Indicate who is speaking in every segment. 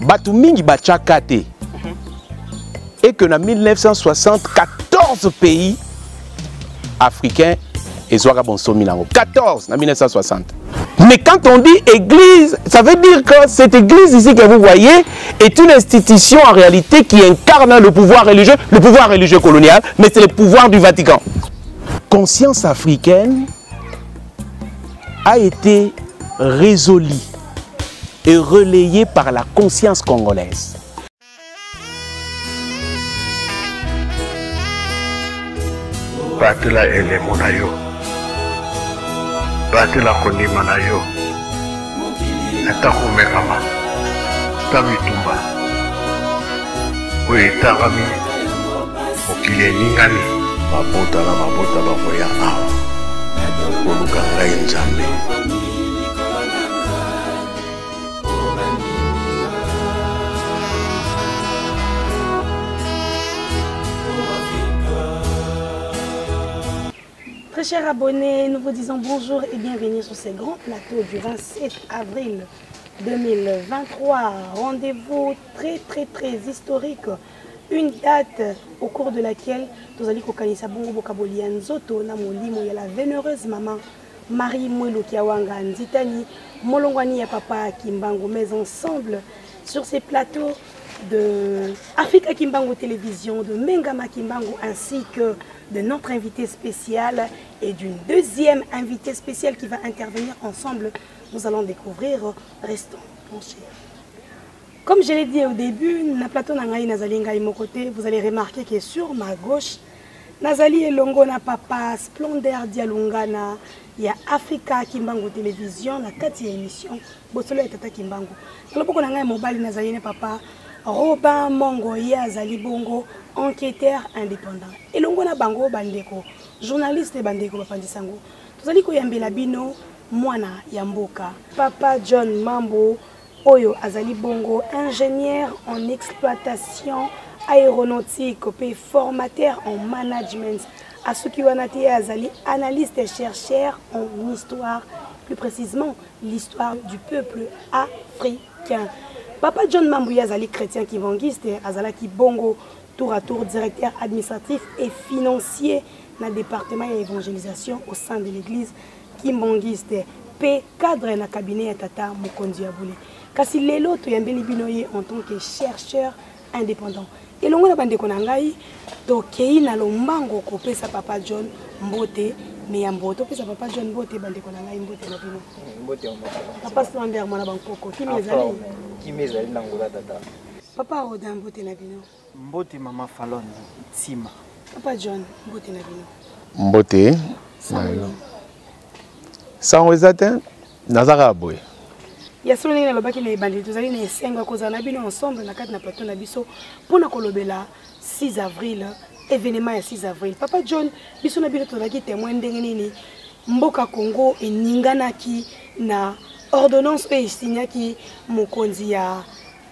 Speaker 1: Batumingi Bachakate. Et que en 1974 pays africains et Zouarabonsomi 14 en 1960. Mais quand on dit église, ça veut dire que cette église ici que vous voyez est une institution en réalité qui incarne le pouvoir religieux colonial, mais c'est le pouvoir du Vatican. Conscience africaine a été résolue et relayée par la conscience congolaise.
Speaker 2: Batela elemo na yo, batela kondima na yo, ata komekama, ta bitumba, oyo etangami mokili eningani, mabota na mabota bakoya awa, koluka ngai Nzambe.
Speaker 3: Très chers abonnés, nous vous disons bonjour et bienvenue sur ce grand plateau du 27 avril 2023. Rendez-vous très historique. Une date au cours de laquelle nous allons kokanisa bongo bokaboli ya nzoto na molimo ya la vénéreuse maman Marie Mwelu Kiawanga Nzitani, molongwani ya papa Kimbangu, mais ensemble sur ces plateaux de Africa Kimbangu Télévision, de Mengama Kimbangu, ainsi que de notre invité spécial et d'une deuxième invitée spéciale qui va intervenir ensemble. Nous allons découvrir. Restons penchés. Comme je l'ai dit au début, na plateau Nangaï Nazali Ngai Mokote, vous allez remarquer que sur ma gauche, Nazali Elongo na papa Splendeur Dialungana, il y a Africa Kimbangu Télévision, la 4e émission, Bosolo et Tata Kimbangu. Alors pourquoi Nangaï Mobile Nazali ne papa Robin Mongo Yazali Bongo, enquêteur indépendant. Et l'on a bango bandeko, journaliste bandeko bapandisango. Tozali ko yambela bino mwana yamboka. Papa John Mambo Oyo Azali Bongo, ingénieur en exploitation aéronautique, formateur en management. Asuki Wanate Azali, analyste et chercheur en histoire, plus précisément l'histoire du peuple africain. Papa John Mambouya Azali chrétien kivangiste, Azalaki Bongo tour à tour directeur administratif et financier dans le département d'évangélisation au sein de l'église Kimbangiste, P cadre dans le cabinet de Tata Mokondi Aboulé. Kasi lelo to yambeli binoye en tant que chercheur indépendant. Et l'on a bandé konangai to kei na lombango ko pesa Papa John Mbote mais yamboto pesa Papa John Mbote bandé konangai Mbote na bino. Mbote Papa Splendeur mona bankoko qui mezali nangola tata. Papa Rodin Mbote na bino. Mbote Mama Fallon Tsima. Papa John Mbote na bino.
Speaker 1: Mbote sans résatin nazara boy.
Speaker 3: Ya solo ngi na lobaki na ebandi tozali na esengo koza na bino ensemble na kati na plateau na biso pona kolobela 6 avril événement ya 6 avril. Papa John biso na bino tozaki témoin ndenge nini mboka Congo eninganaki na ordonnance oyo esignaki mokonzi ya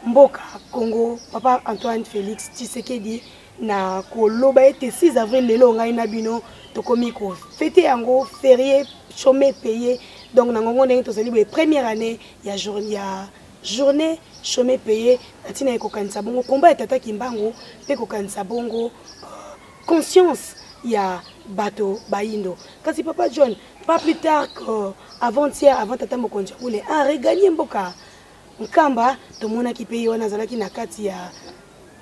Speaker 3: mboka Congo Papa Antoine Félix Tshisekedi na koloba ete 6 avril lelo ngai na bino tokomi ko fêter yango férié chômé payé. Donc nangongo ndenge tozali boye première année ya journée chômé payé atina ekokanisa bongo combat ya Tata Kimbangu pe kokanisa bongo conscience ya bato baindo. Kasi Papa John pas plus tard que avant-hier avant Tata Mokonzi Aboulé a regagné mboka Nkamba tomona ki pays wana zalaki na kati ya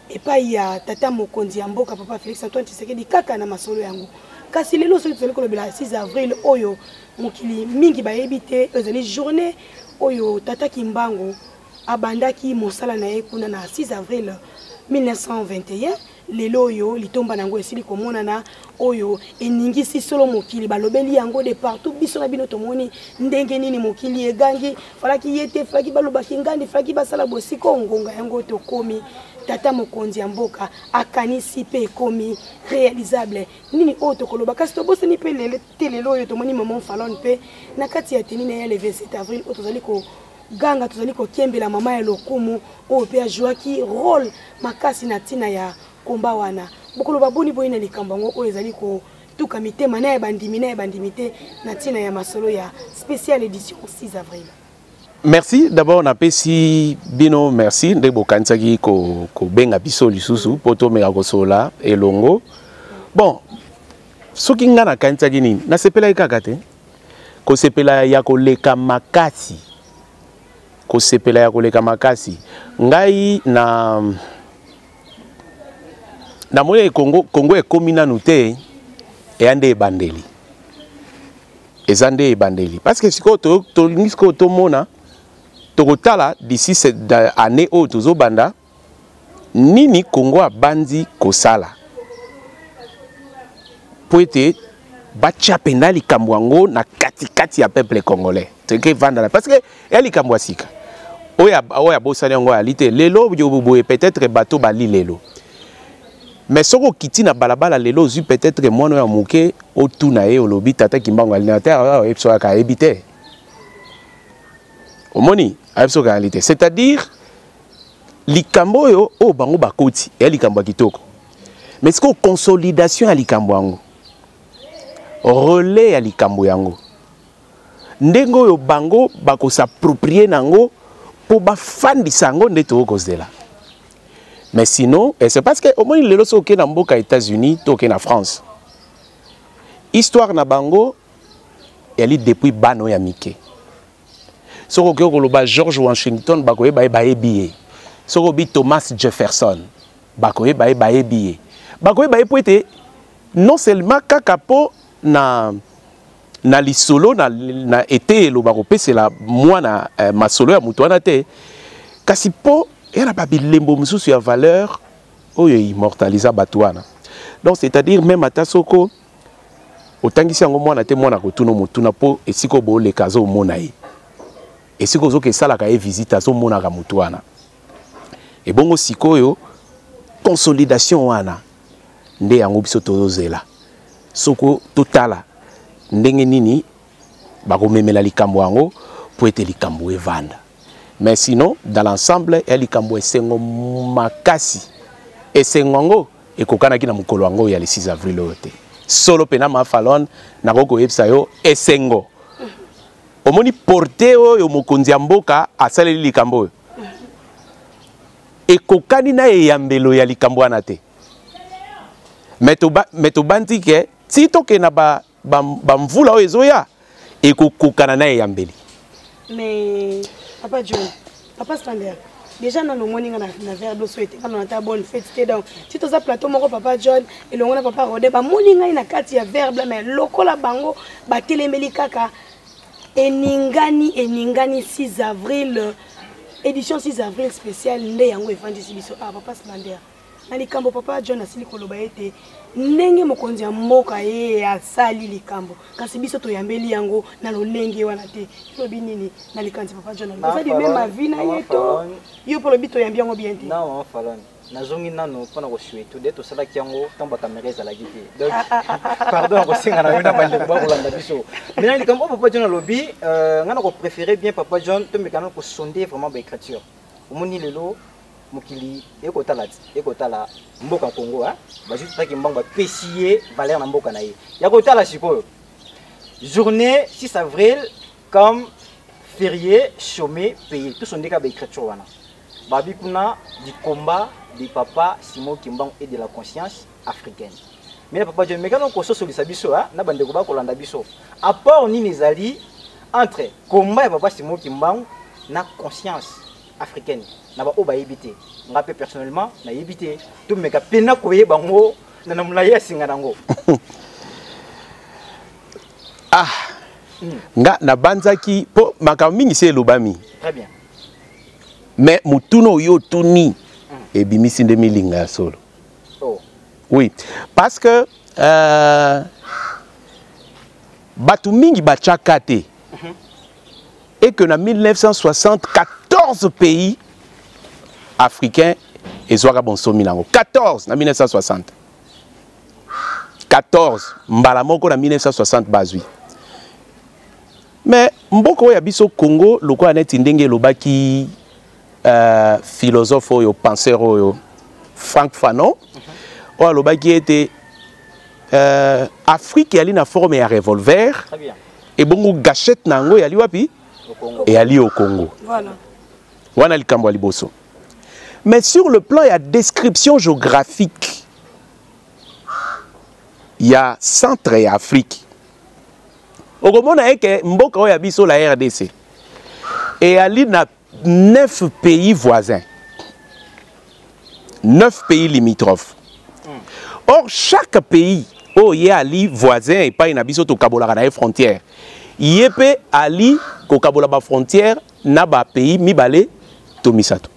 Speaker 3: epai ya Tata Mokonzi ya mboka Papa Félix Antoine Tshisekedi kaka na masolo yango. Kasi lelo soki tozali kolobela 6 avril oyo mokili mingi bayebite ezali journée oyo Tata Kimbangu abandaki mosala na ye kuna na 6 avril 1921 lelo oyo litomba nango esili komonana oyo eningisi solo mokili balobeli yango de partout biso na bino tomoni ndenge nini mokili egangi falaki yete falaki balobaki ngandi falaki basala bosiko ngonga yango tokomi Tata Mokonzi ya mboka akanisi pe komi réalisable nini oyo tokoloba kasi tobosani pe lelo oyo tomoni Maman Fallon pe na kati ya tenina ya le 27 avril oyo tozali ko ganga tozali ko kembela mama ya lokumu oyo pe ajoaki rôle makasi na tina ya komba wana bokoloba boni boyina likambo ngo oyo ezali ko tuka mitema na ya bandimi te na tina ya masolo ya spécial édition 6 avril.
Speaker 1: Merci. D'abord, on appelle si Bino, merci. De Bokansaki ko benga biso lisusu poto mega kosola et longo. Bon, ce qui ngana kansaki ni na sepela ikakate. Ko sepela ya koleka makasi. Ko sepela ya koleka makasi. Ngai na moye Congo e komina nute e ande bandeli. Ezande bandeli. Parce que si ko to nisko to mona Tokotala d'ici cette année où tozo banda nini Congo a bandi kosala poete bacha penali kamwango na kati ya peuple congolais teke vanda parce que eli kamwasika oya bosani ngo alite lelo yobuboye peut-être bateau bali lelo mais soko kiti na balabala lelo zu peut-être mono ya muke otuna e olobi tata kimbango alinateur epso ka ebite omoni c'est-à-dire likambo yo o bango bakoti ya likambo kitoko mais c'est consolidation ya likambo yango relais ya likambo yango ndengo yo bango bako s'approprier nango po ba fandisa yango nde to kozela mais sinon c'est parce que omoni lelo so ke na mboka États-Unis to ke na France histoire na bango yali depuis bano ya mike. Soko ke koloba George Washington bakoye bae billet. Soko bi Thomas Jefferson bakoye bae billet. Bakoye bae poete non seulement kakapo na lisolo na été lo bako pese la moi na masolo ya mutu wana te kasi po era ba bilembo mususu ya valeur oyo immortalisa batuana. Donc c'est-à-dire même ata soko otangisi yango mwana te mwana kotuno mutuna po esiko bo le kazo mona yi. Et si vous avez ça, visite à son monagamutouana. Et bon, sikoyo, consolidation wana, nde yango biso tozela. Soko totala, ndenge nini, bako memela likambo yango, pour être likambo evanda. Mais sinon, dans l'ensemble, el likambo esengo makasi. Esengo, et kokana ki na mukolo yango ya le 6 avril ote. Solo pena ma falon, na koko yebsa yo, esengo. Omoni porté oyo mokonzi mboka asaleli likambo e kokani na eyambelo ya likambo wana te meto banti ke ti toke na ba mvula oyo ezoya e kokana na eyambeli.
Speaker 3: Mais papa John, papa Spander déjà dans le morning na verbe souhaité quand on a bonne fête c'était donc si tu as plateau moko papa John et le ngona papa Rodé ba morning na kati ya verbe mais lokola bango ba telemeli kaka Eningani 6 avril, édition 6 avril spéciale, nde yango evangisi biso. Ah, papa Slander. Na likambo papa John asili koloba ete ndenge mokonzi ya mboka ye asali likambo. Kasi biso toyambeli yango na lolenge wana te. Lobi nini na likanzi papa John. Ça dit même ma vie na yeto. Yo pour le bito yambi yango bien te.
Speaker 4: Non, falon. Nazongi nano pona ko souhaiter de to sala kiango tamba caméra za la guité. Donc pardon ko singa na yona bande ko landa biso. Mais les campo papa John lobby ngana ko préférer bien papa John to me kana ko sonder vraiment ba écriture. Omoni lelo mokili ekotala mboka Congo hein. Ba juste pas ki mbanga pesier valeur na mboka na ye. Ya kotala sikoyo. Journée 6 avril comme férié chômé payé. Tout son déca ba écriture wana. Babi kuna du combat du papa Simon Kimbangu et de la conscience africaine. Mais le papa John Megano ko so solisa biso ha na bande ko ba ko landa biso. À part ni nezali entre combat papa Simon Kimbangu na conscience africaine. Na ba o ba yebité. Ngape personnellement na yebité. To meka pena ko ye bango na mulaya singa nango.
Speaker 1: Ah. Nga na banzaki po makamingi se lobami.
Speaker 4: Très bien.
Speaker 1: Mais mutuno yo tuni et bimisi de milinga solo.
Speaker 4: Oh.
Speaker 1: Oui, parce que batu mingi bachakate et que dans 1974 pays africains et zoara bonsomi nango 14 en 1960. 14 mbalamoko en 1960 bazui. Mais mboko ya biso Congo loko anet ndenge lobaki philosophe ou penseur ou Frank Fanon ou alors qui était Afrique y a une forme de revolver et bon gâchette nango y a wapi et ali au Congo.
Speaker 3: Voilà.
Speaker 1: Wana likambo ya liboso. Mais sur le plan, il y a description géographique. Il y a Centre et Afrique. Au moment où Mboka oya biso la RDC. Et ali na 9 pays voisins. 9 pays limitrophes. Or, chaque pays où il y a ali voisin et pas une abisso to kabola na frontière. Il y a ali ko kabola ba frontière na ba pays mibale to misato.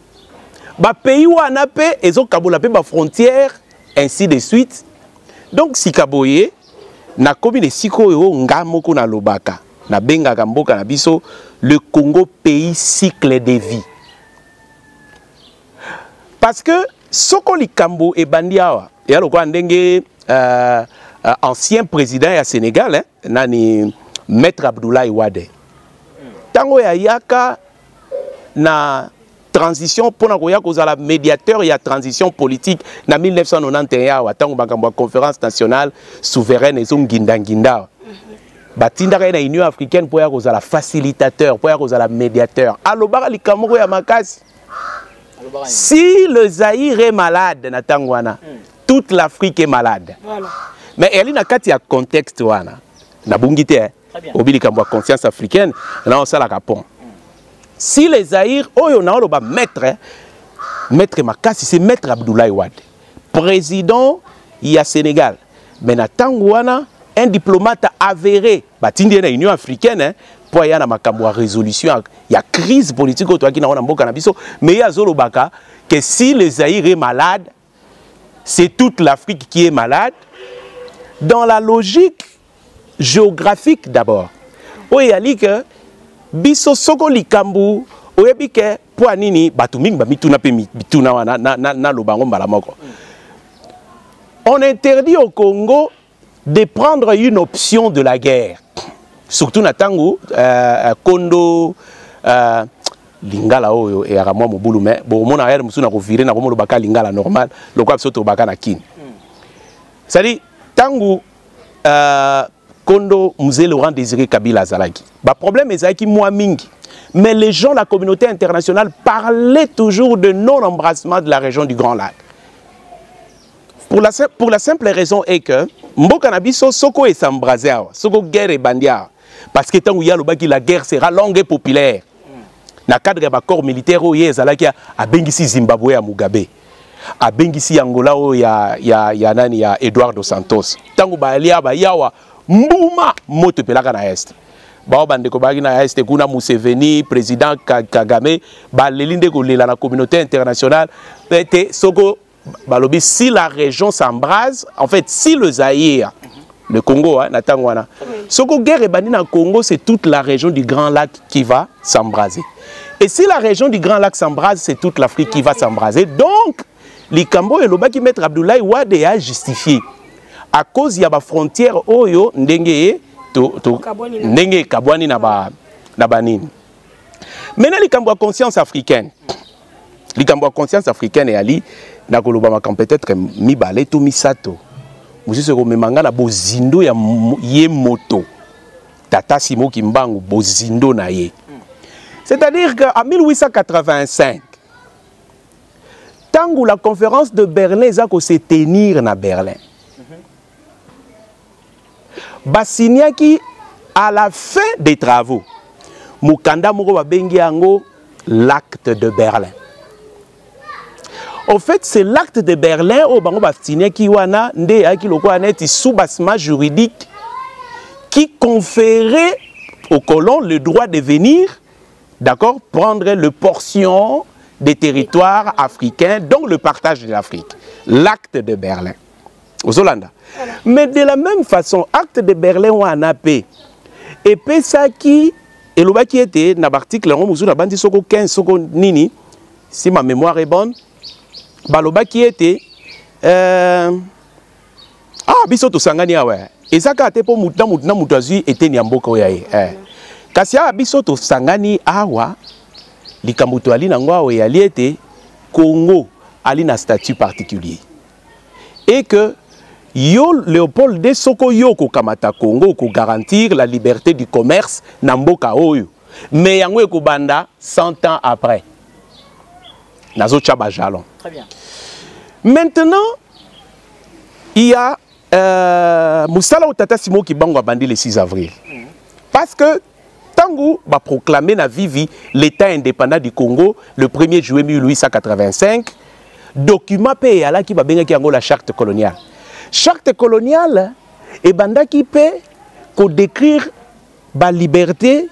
Speaker 1: Ba pays wana pe ezo kabola pe ba frontière ainsi de suite. Donc si kaboye na commune siko yo ngamoko na lobaka na benga mboka na biso le Congo pays cycle de vie. Parce que soko likambo e bandiawa ya lokwa ndenge ancien président ya Sénégal nani Maître Abdoulaye Wade. Tango ya yaka na transition pour la médiateur il y a transition politique na 1991 tango bakambo conférence nationale souveraine et ginda batinda na Union africaine pour la facilitateur pour la médiateur alobaka likamoko ya makasi. Si le Zaïre est malade na tangwana toute l'Afrique est malade. Voilà. Mais elle na kati ya contexte wana na bungite obili kambo conscience africaine na on sala kapon. Si les Zaïre, maître Makassi, c'est maître Abdoulaye Wade. Président, il y a Sénégal. Mais na Tangwana, un diplomate avéré, batindi na Union africaine, pour y a na résolution, il y a crise politique autour qui na mboka na biso, mais il y a zolobaka que si les Zaïre est malade, c'est toute l'Afrique qui est malade. Dans la logique géographique d'abord. Oui, il y a dit que biso soko likambu oyebike po anini batu mingi ba mituna pe mituna wana na lobango mbala moko. On interdit au Congo de prendre une option de la guerre. Surtout na tango kondo lingala oyo e aramwa mobulu mais bon mona ayer musuna ko virer na ko mo baka lingala normal lokwa biso to baka na kin. C'est-à-dire tango Kondo Mzee Laurent Désiré Kabila Zalaki. Le problème est que moi mingi. Mais les gens, la communauté internationale parlaient toujours de non-embrassement de la région du Grand Lac. Pour la simple raison est que Mboka Nabiso Soko et Sambrazea, Soko guerre et bandia. Parce que tant que la guerre sera longue et populaire. Dans le cadre de corps militaire, il y a Bengisi Zimbabwe à Mugabe. A Bengisi Angola, il y a Eduardo Santos. Tant que Yawa Mbouma moto pelaka na est. Ba bandeko bagi na est kuna Museveni président Kagame ba lelinde ko lela na communauté internationale était soko balobi si la région s'embrase en fait si le Zaïre le Congo na tangwana soko guerre bandi na Congo c'est toute la région du Grand Lac qui va s'embraser. Et si la région du Grand Lac s'embrase c'est toute l'Afrique qui va s'embraser. Donc likambo et lobaki maître Abdoulaye Wade a justifié à cause ya ba frontière oyo ndenge ndenge kabwani na ba nini. Maintenant likambo ya conscience africaine. Likambo ya conscience africaine et ali na koloba makam peut-être mibale to misato. Mususu ko memanga na bozindo ya ye moto. Tata Simo Kimbangu bozindo na ye. C'est-à-dire qu'en 1885 tango la conférence de Berlin zako se tenir na Berlin. Bassignaki à la fin des travaux Mukanda moko babengi yango l'acte de Berlin. En fait c'est l'acte de Berlin au bango bassignaki wana nde aki lokwa neti soubassement juridique qui conférait aux colons le droit de venir d'accord prendre le portion des territoires africains dont le partage de l'Afrique. L'acte de Berlin aux Hollandais. Mais de la même façon, acte de Berlin ou en AP, et ça qui, et le qui était dans l'article, on a bandi soko 15 soko nini, si ma mémoire est bonne, baloba qui était, bisoto sangani awe, et ça quand pour moutna moutazu était nyamboko yae, kasia bisoto sangani awa, likambuto ali nangwa we ali était Congo ali na statut particulier, et que yo Léopold de Soko yo ko kamata Congo ko garantir la liberté du commerce na mboka oyo mais yango ekobanda 100 ans après nazo tchaba jalon.
Speaker 4: Très bien.
Speaker 1: Maintenant il y a Moussala Tata Simo Kibango a bandi le 6 avril. Parce que Tango va proclamer na vivi l'état indépendant du Congo le 1er juillet 1885. Document pe ala ki ba benga ki la charte coloniale. Charte coloniale et banda ki pe ko décrire ba liberté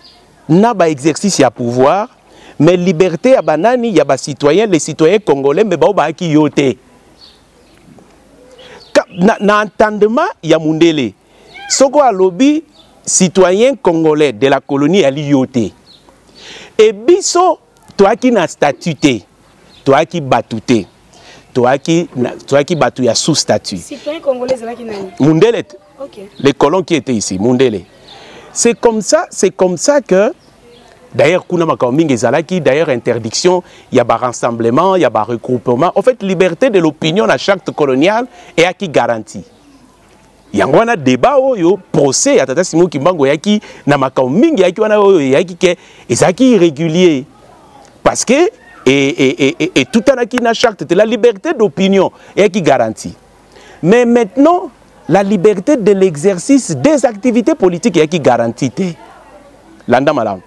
Speaker 1: na ba exercice ya pouvoir, mais liberté ya banani ya ba citoyen, les citoyens congolais mais ba ki yote. Na entendement ya mundele. Soko a lobby citoyen congolais de la colonie ali yote. Et biso toi qui na statuté, toi qui batouté. Toi qui batu ya sous statut.
Speaker 3: Citoyen congolais c'est là qui nani.
Speaker 1: Mundele.
Speaker 3: OK.
Speaker 1: Les colons qui étaient ici, Mundele. C'est comme ça que d'ailleurs kuna makammingi ezalaki, d'ailleurs interdiction, il y a ba rassemblement, il y a ba regroupement. En fait, liberté de l'opinion la charte coloniale est à qui garantie. Yango wana débat oyo procès ya Tata Simo Kimbango yaki na makammingi yaki wana oyo yaki ke ezaki irrégulier. Parce que et tout en qui na charte de la liberté d'opinion et qui garantit. Mais maintenant, la liberté de l'exercice des activités politiques est qui garantit. Landa madame.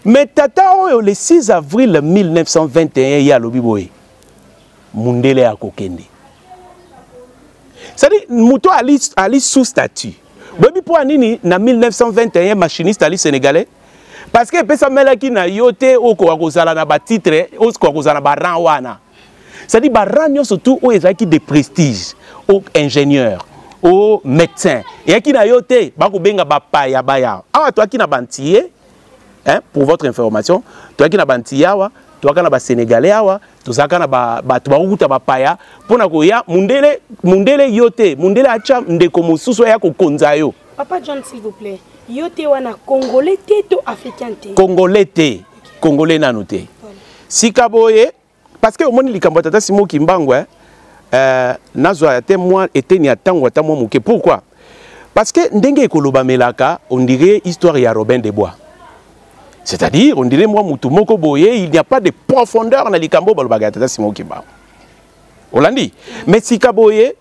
Speaker 1: Mais tata oyo le 6 avril 1921 ya lobi boy. Mundele a kokende. C'est-à-dire muto ali sous statut. Bobi po anini na 1921 machiniste ali sénégalais. Parce que pesa melaki na yote oko akozala na ba titre oko akozala ba rang wana. C'est-à-dire ba rang surtout o ezaki de prestige, au ingénieur, au médecin. Et qui na yote ba ko benga ba paya baya. Ah toi qui na bantier hein pour votre information, toi qui na bantiya wa, toi kana ba sénégalais wa, to saka na ba to ba kuta ba paya pona ko ya mundele yote, mundele acha ndeko mususu ya ko konza yo.
Speaker 3: Papa John s'il vous plaît. Yote wana congolais to africain te.
Speaker 1: Congolais te, congolais nanu te. Sikaboye parce que au moni likambo Tata Simo Kimbango nazwa te moi était ni atango ata moi muke. Pourquoi? Parce que ndenge ekoloba melaka on dirait histoire ya Robin des Bois. C'est-à-dire on dirait moi mutu moko boye il n'y a pas de profondeur na likambo baloba Tata Simo Kimbango. Olandi. Mais sikaboye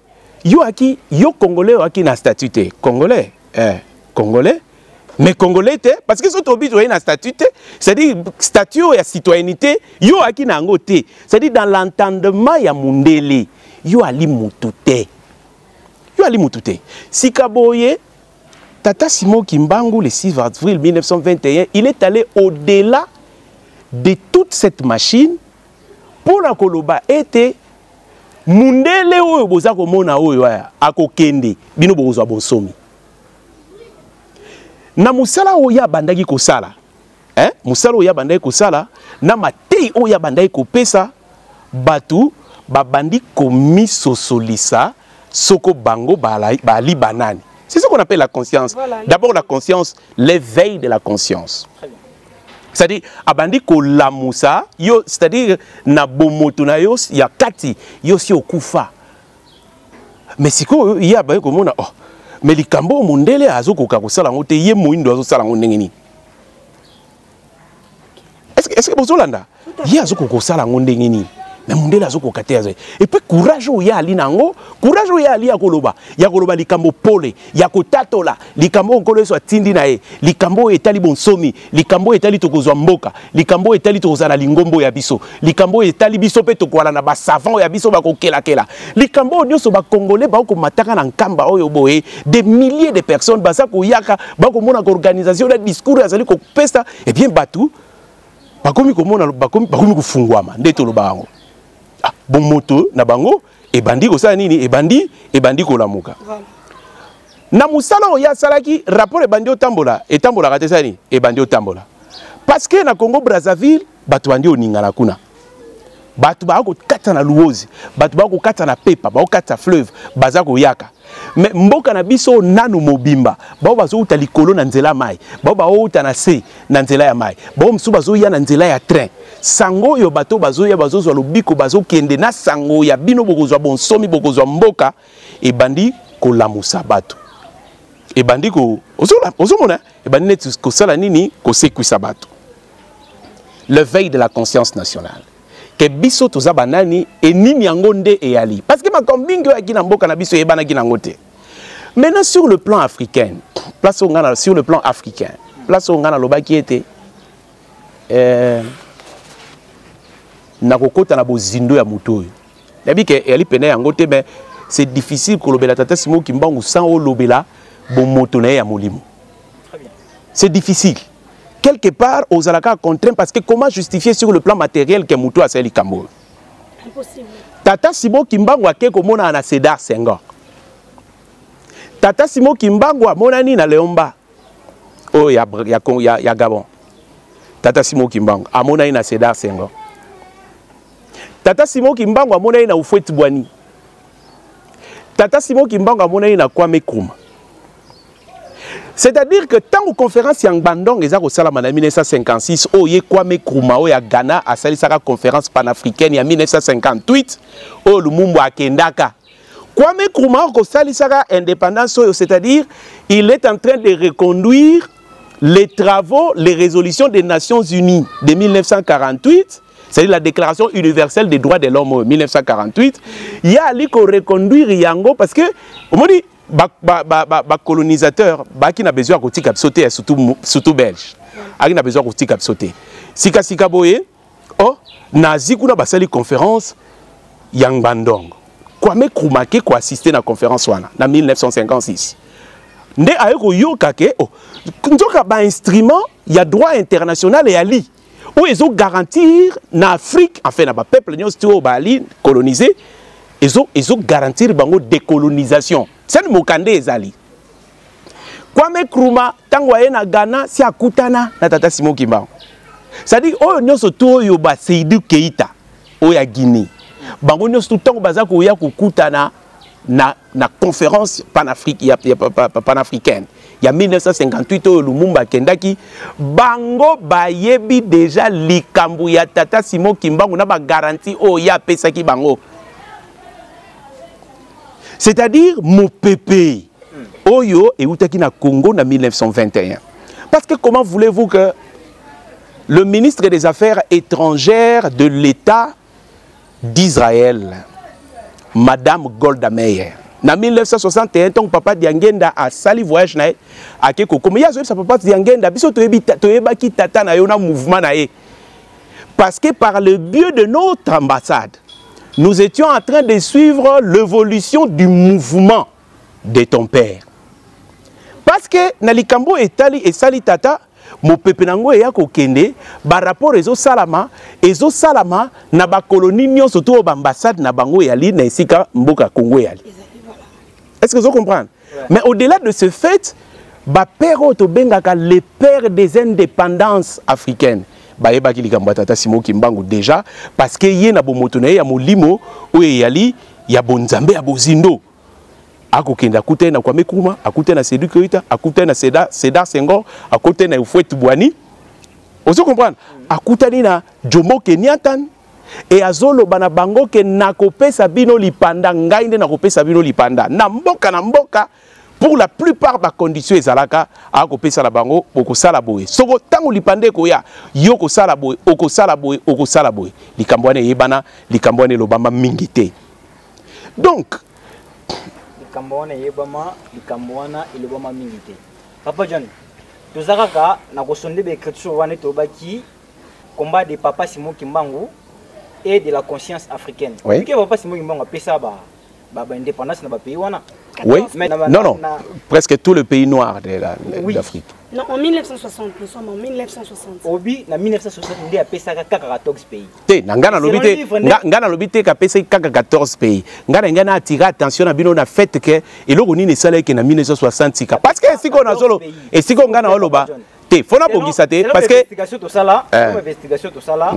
Speaker 1: yo congolais aki na statut te. Congolais congolais. Mais congolais, parce que ce qui est un statut, c'est-à-dire statut et citoyenneté, yo aki nango te. C'est-à-dire dans l'entendement ya mundele, yo ali mutute. Yo ali mutute. Sikaboye, Tata Simo Kimbangu le 6 avril 1921, il est allé au-delà de toute cette machine pour la koloba était mundele oyo boza komona oyo ya akokende bino bozwa bonsomi. Na musala oya bandaki kosala musala oya bandaki kosala na matei oya bandaki kopesa batu babandi komisosolisa soko bango bali banani. C'est ce qu'on appelle la conscience. Voilà, d'abord la conscience, l'éveil de la conscience. C'est-à-dire abandi ko lamusa yo, c'est-à-dire na bomoto na yo ya kati yo si okufa. Mais siko ya ba ko mona mais likambo mundele azokoka kosala ngote ye moindo azosala ngo ndengeni. Est-ce que bozolanda ye azokoka kosala ngo ndengeni mais mundele azokoka te azo. Et puis courage oya ali nango, courage oya ali ya koloba likambo pole ya kotatola likambo nkolo so atindi na ye likambo etali bonsomi likambo etali tokozwa mboka likambo etali tokozala lingombo ya biso likambo etali biso pe tokwala na ba savant ya biso ba kokela kela likambo nyonso ba congolais ba ko mataka na nkamba oyo boye des milliers de personnes ba sa ko yaka ba ko mona ko organisation de discours azali ko pesta et bien batu ba komi ko mona ba komi ko fungwama ndeto lo bango bon moto na bango e bandi ko sa nini e bandi ko lamuka. Na musala oya salaki rapport e bandi otambola kate sani e bandi otambola parce que na Congo Brazzaville batu bandi oningala kuna batu ba ko kata na luozi batu ba ko kata na pepa ba ko kata fleuve baza ko yaka mais mboka na biso nanu mobimba ba bazo uta likolo na nzela mai ba uta na se na nzela ya mai ba msu bazo ya na nzela ya train sango yo bato bazo ya bazo zo lobiko bazo kende na sango ya bino bokozwa bonsomi bokozwa mboka e bandi ko lamusa bato e bandi ko ozomona e bandi net ko sala nini ko sekwisa bato le veille de la conscience nationale. Que biso toza banani et nini yango nde eyali. Parce que ma kombingo ya kina mboka na biso yebana kina ngote. Maintenant sur le plan africain, place au ngana sur le plan africain, place au ngana lobaki était na kokota na bozindo ya muto. Yabi ke eli pene yango te mais c'est difficile ko lobela tata Simon Kimbangu sans o lobela bon moto na ya molimo. C'est difficile. Quelque part, aux alaka contraint parce que comment justifier sur le plan matériel que muto a seli kambo?
Speaker 3: Impossible.
Speaker 1: Tata Simon Kimbangu a ke komona na Sédar Senghor. Tata Simon Kimbangu a monani na Leomba. Oh ya Gabon. Tata Simon Kimbangu a monani na Sédar Senghor. Tata Simon Kimbangu a monani na Houphouët Boigny. Tata Simon Kimbangu a monani na Kwame Nkrumah. C'est-à-dire que tant aux conférences Yang Bandong et au Salam en 1956, où il y a Kwame Nkrumah, où il y a Ghana, à la conférence panafricaine, il y a 1958, où le Mumbo a Kendaka. Kwame Nkrumah, au Salisara indépendance, c'est-à-dire il est en train de reconduire les travaux, les résolutions des Nations Unies de 1948, c'est-à-dire la Déclaration universelle des droits de l'homme 1948. Il y a ali qu'on reconduire Yango parce que, on dit, colonisateur, qui n'a besoin de sauter, surtout belge. Qui n'a besoin de sauter. Sika boye, oh, nazi kuna basali conférence Yang Bandong. Kwame Nkrumah qui a assisté à la conférence en 1956. Nde ayeko yoka ke, oh, nzoka ba instrument, il y a droit international et ali. Où ils ont garantir na Afrique, enfin na ba peuple nyos bali colonisé, ils ont garantir bango décolonisation. C'est le mokande ezali. Kwame Nkrumah tango aye na Ghana si akutana na tata Simon Kimbangu. C'est-à-dire oyo nyonso to yo ba Seydou Keita oya Guinée. Bango nyonso tango baza ko ya kukutana na conférence panafricaine. Il y a 1958 oyo Lumumba kendaki bango bayebi déjà likambu ya tata Simon Kimbangu na ba garantie oya pesaki bango. C'est-à-dire mon pépé. Oyo et Outaki na Congo en 1921. Parce que comment voulez-vous que le ministre des Affaires étrangères de l'État d'Israël, Madame Golda Meir, en 1961, ton papa Diangenda a sali voyage na à Keko. Comme il y a sa papa Diangenda, biso toyeba ki tata na yona mouvement na ye. Parce que par le biais de notre ambassade, nous étions en train de suivre l'évolution du mouvement de ton père. Parce que Nalikambo et Sali Tata, mon pepenango et Yako Kende, par rapport aux Salama, na ba colonie nyon surtout aux ambassades na bango yali na isika mboka Congo yali. Est-ce que vous comprenez? Ouais. Mais au-delà de ce fait, ba père Otobengaka le père des indépendances africaines. Baeba ki likambo tata Simon Kimbangu déjà parce que yé na bomotone ya molimo ou yali ya bonzambe ya bozindo. Akokenda akute na Kwame Nkrumah, akute na Seydou Keita, akute na Sédar Senghor, akute na Houphouët Boigny. Vous comprenez? Akutani na Jomo Kenyatta et azolo bana bango ke nakopesa bino lipanda ngai nde nakopesa bino lipanda. Na mboka pour la plupart des conditions ezalaka akopesa la bango okosala boye. Soko tango lipande koya yo kosala boye, okosala boye. Likambwane yebana, likambwane lobamba mingite. Donc
Speaker 4: Likambwana yebama, likambwana ilobama mingite. Papa John, tozaka na kosonde be écriture wana tobaki combat de papa Simon Kimbangu et de la conscience africaine.
Speaker 1: Oui.
Speaker 4: Que papa Simon Kimbangu a pesa ba indépendance na ba pays wana.
Speaker 1: Oui. Non. Presque tout le pays noir de l'Afrique.
Speaker 3: Non, en 1960, nous sommes en 1960.
Speaker 4: Obi, en 1960, il y a 14 pays.
Speaker 1: Ngana lobité ka pesa 14 pays. Ngana attiré attention à bino na fait que et lo ni ne sala que en 1960 parce que si qu'on a solo et si qu'on ngana oloba te fona bongisa te parce que
Speaker 4: investigation to sala, investigation to sala.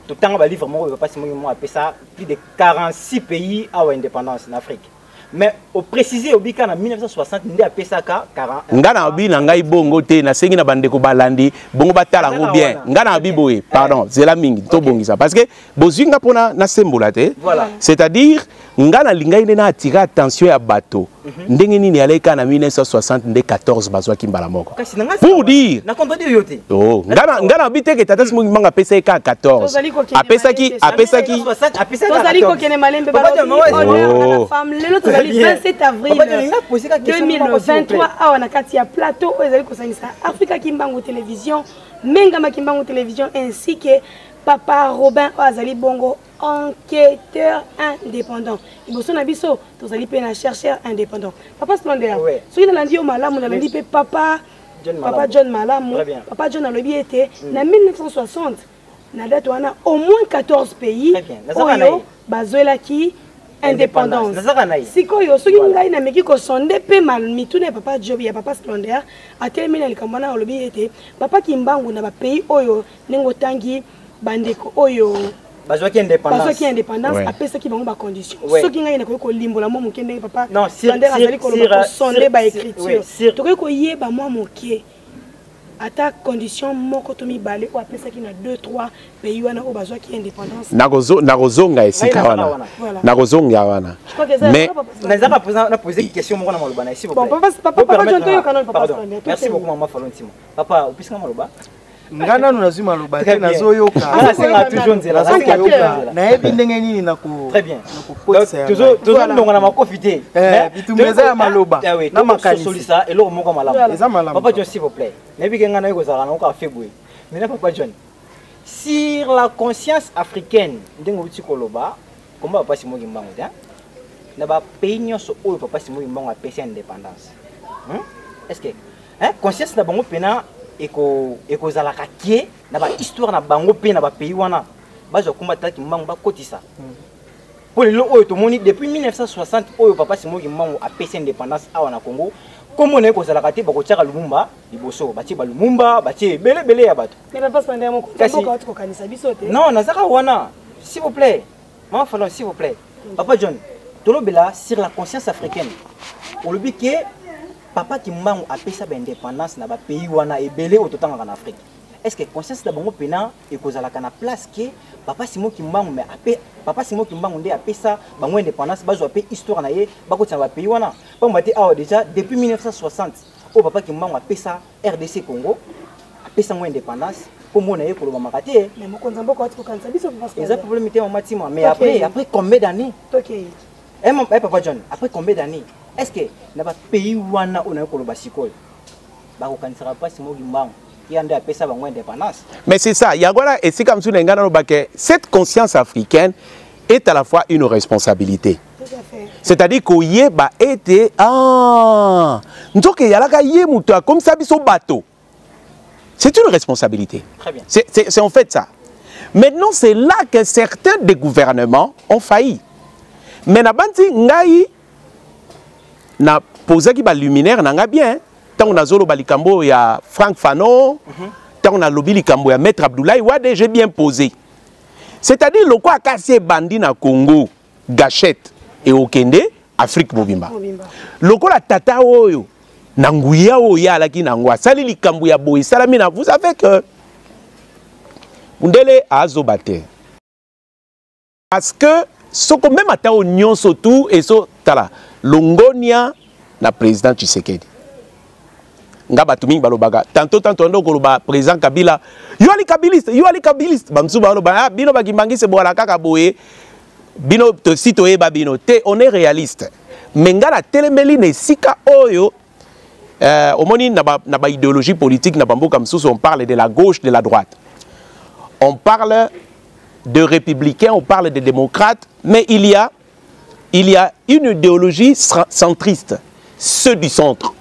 Speaker 4: Tout temps ba livre mo pas Simon a pesa plus de 46 pays à indépendance en Afrique. Mais au préciser au bika en 1960 ndi apesaka 40
Speaker 1: ngana obi na ngai bongo te na sengi na bandeko balandi bongo batala ngo bien ngana obi boye pardon zela mingi to bongisa parce que bozinga pona na sembola te c'est-à-dire ngana lingai na attirer attention ya bateau ndenge nini aleka na 1960 nde 14 bazwa kimbala moko pour dire
Speaker 4: na contredire yote
Speaker 1: oh ngana biteke tata Simon Kimbangu pesa ka 14 apesaki
Speaker 3: tozali kokene malembe balobi femme lelo tozali 27 avril 2023 awa na kati ya plateau ezali kosangisa Africa Kimbangu télévision Mengama Kimbangu télévision ainsi que Papa Robin Azali Bongo enquêteur indépendant. Il y a un chercheur indépendant. Papa Splendeur, ce qui est dit au Malam, on a dit Papa John Malam, Papa John a été en 1960. On a au moins 14 pays qui indépendance. Si vous avez un sondé peu mal mitune Papa Job ya Papa Splendeur a terminé le Kambana au lobby était Papa Kimbangu na pays oyo nengotangi bandeko oyo
Speaker 4: bazwaki
Speaker 3: indépendance après ça qui bango ba condition soki ngai na ko limbola mo mokende Papa Splendeur azali ko sondé ba écriture to ko yeba moi mokie ata condition moko to mibale ou après ça qui na 2-3 pays wana o bazwa ki indépendance
Speaker 1: nakozonga esika wana nakozonga wana mais
Speaker 4: nazaka poser question moko na maloba na ici
Speaker 3: bon papa John to yo kanal papa
Speaker 4: merci beaucoup maman Falontima papa opisika maloba
Speaker 5: ngana nazu maloba te nazoyoka
Speaker 4: nasenga toujours nzela
Speaker 5: na yebi ndenge nini na ko
Speaker 4: très bien toujours ndonga na makofi te
Speaker 5: bitumeza ya maloba
Speaker 4: na makanisi solisa eloko moko malamu papa John s'il vous plaît nebi ke ngana yeko zala na ko afebwe mais papa John sur la conscience africaine ndengo uti koloba komba papa Simon Kimbangu te na ba pays nyonso oyo papa Simon Kimbangu a pesa indépendance est-ce que conscience na bango pena eko zalaka kie na ba histoire na bango pe na ba pays wana bazo kombatela Kimbangu ba kotisa pour le oyo to moni depuis 1960 oyo papa Simon Kimbangu a pesa indépendance awa na Congo comme on est ko zalaka te bako tiaka Lumumba liboso ba tie ba Lumumba ba tie belé ya bato
Speaker 3: mais papa Splendeur mo ko kanisa biso te
Speaker 4: non nazaka wana s'il vous plaît maman Falon s'il vous plaît papa John tolobela sur la conscience africaine on le dit que Papa Kimbangu a payé sa indépendance dans le pays où on a ébélé au total en Afrique. Est-ce que conscience de bon pena et cause à la place que Papa Simon Kimbangu mais Papa Simon Kimbangu a payé sa indépendance base payé histoire naie bako dans le pays où on a pas maté déjà depuis 1960 au Papa Kimbangu a payé sa RDC Congo a payé sa indépendance comme on a eu pour le makaté
Speaker 3: mais mon konzambo ko atko kanisa biso parce que
Speaker 4: les problèmes étaient en matima mais après combien d'années
Speaker 3: OK
Speaker 4: Papa John après combien d'années est-ce que na ba pays wana on a ko loba sikoyo ba ko kanisaka pas Simon Kimbangu qui ande a pesa bango indépendance
Speaker 1: mais c'est ça yagora et si comme suna ngana loba que cette conscience africaine est à la fois une responsabilité.
Speaker 3: Tout à fait.
Speaker 1: C'est-à-dire que yeba était nzoke yalaka ye muto comme ça biso bateau. C'est une responsabilité.
Speaker 4: Très bien.
Speaker 1: C'est en fait ça. Maintenant c'est là que certains des gouvernements ont failli. Mais na banti ngai na posé qui ba luminaire nanga bien tant on a zolo balikambo ya Franck Fanon tant on a lobby likambo ya Maître Abdoulaye Wade j'ai bien posé c'est-à-dire le quoi cassé bandi na Congo gâchette et okende Afrique mobimba le quoi la tata oyo na nguya oya la ki na ngwa sali likambo ya boy salamina vous savez que Mundele a azobate parce que ce que même à au nyon surtout et so tala longonia na président Tshisekedi ngaba tumi balobaga tantôt ndo koloba président Kabila yo ali kabiliste bamsu baloba bino bagimangise boala kaka boye bino to sito e babino te on est réaliste mais ngala telemeli ne sika oyo au moni na ba idéologie politique na bamboka msusu on parle de la gauche de la droite on parle de républicains, on parle de démocrates, mais il y a une idéologie centriste, ceux du centre.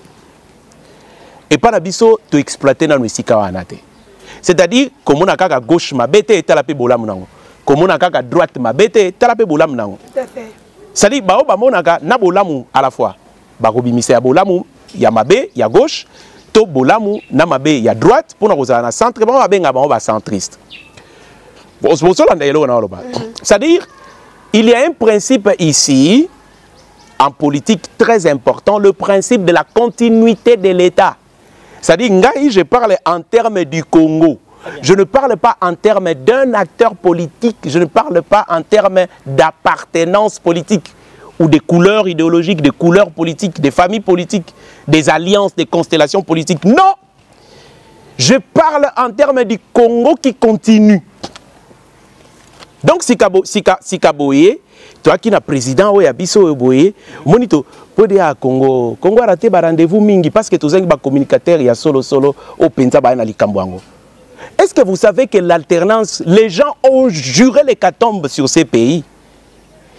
Speaker 1: Et pas l'abisso de exploiter dans le Sikawanate. C'est-à-dire, comme on a à gauche, ma bête est talapé bolam nango. Comme on a à droite, ma bête est talapé bolam nango.
Speaker 3: Tout à fait.
Speaker 1: C'est-à-dire, bah, on a na bolamu à la fois. Bah, robimise à bolamu, il y a ma bête, il y a gauche, to bolamu, na ma bête, il y a droite, pour nous à centre, bah, on va centriste. C'est-à-dire, il y a un principe ici, en politique très important, le principe de la continuité de l'État. C'est-à-dire, je parle en termes du Congo. Je ne parle pas en termes d'un acteur politique, je ne parle pas en termes d'appartenance politique ou des couleurs idéologiques, des couleurs politiques, des familles politiques, des alliances, des constellations politiques. Non! Je parle en termes du Congo qui continue. Donc, si Kaboye, toi qui es président, ou Yabiso Boye, monito, pour dire Congo, Congo a raté un rendez-vous mingi parce que tous les communicateurs, il y a solo au Penza Baïna Kambwango. Est-ce que vous savez que l'alternance, les gens ont juré l'hécatombe sur ces pays?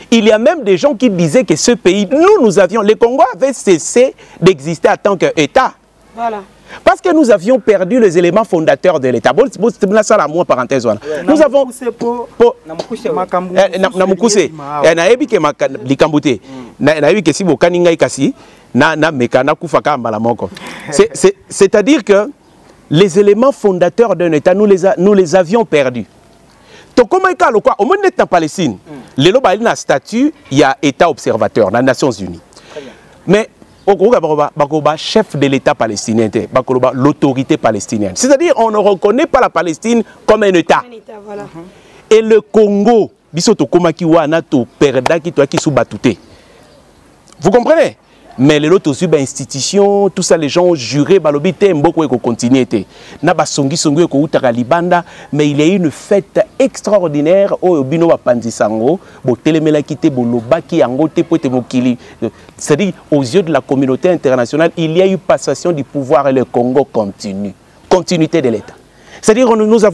Speaker 1: Il y a même des gens qui disaient que ce pays, nous avions, le Congo avait cessé d'exister en tant qu'État.
Speaker 3: Voilà.
Speaker 1: Parce que nous avions perdu les éléments fondateurs de l'État. Parenthèse. Nous avons... C'est-à-dire que les éléments fondateurs d'un État, nous les avions perdus. Donc, comment est-ce au monde de Palestine, il y a un statut, il y a État observateur dans les Nations Unies. Mais chef de l'État palestinien, l'autorité palestinienne. C'est-à-dire on ne reconnaît pas la Palestine comme un État.
Speaker 3: Voilà.
Speaker 1: Et le Congo, vous comprenez? Mais les autres institutions, tout ça, les gens ont juré, beaucoup continuer. Mais il y a eu une fête extraordinaire c'est-à-dire aux yeux de la communauté internationale, il y a eu passation du pouvoir et le Congo continue. Continuité de l'État. C'est-à-dire nous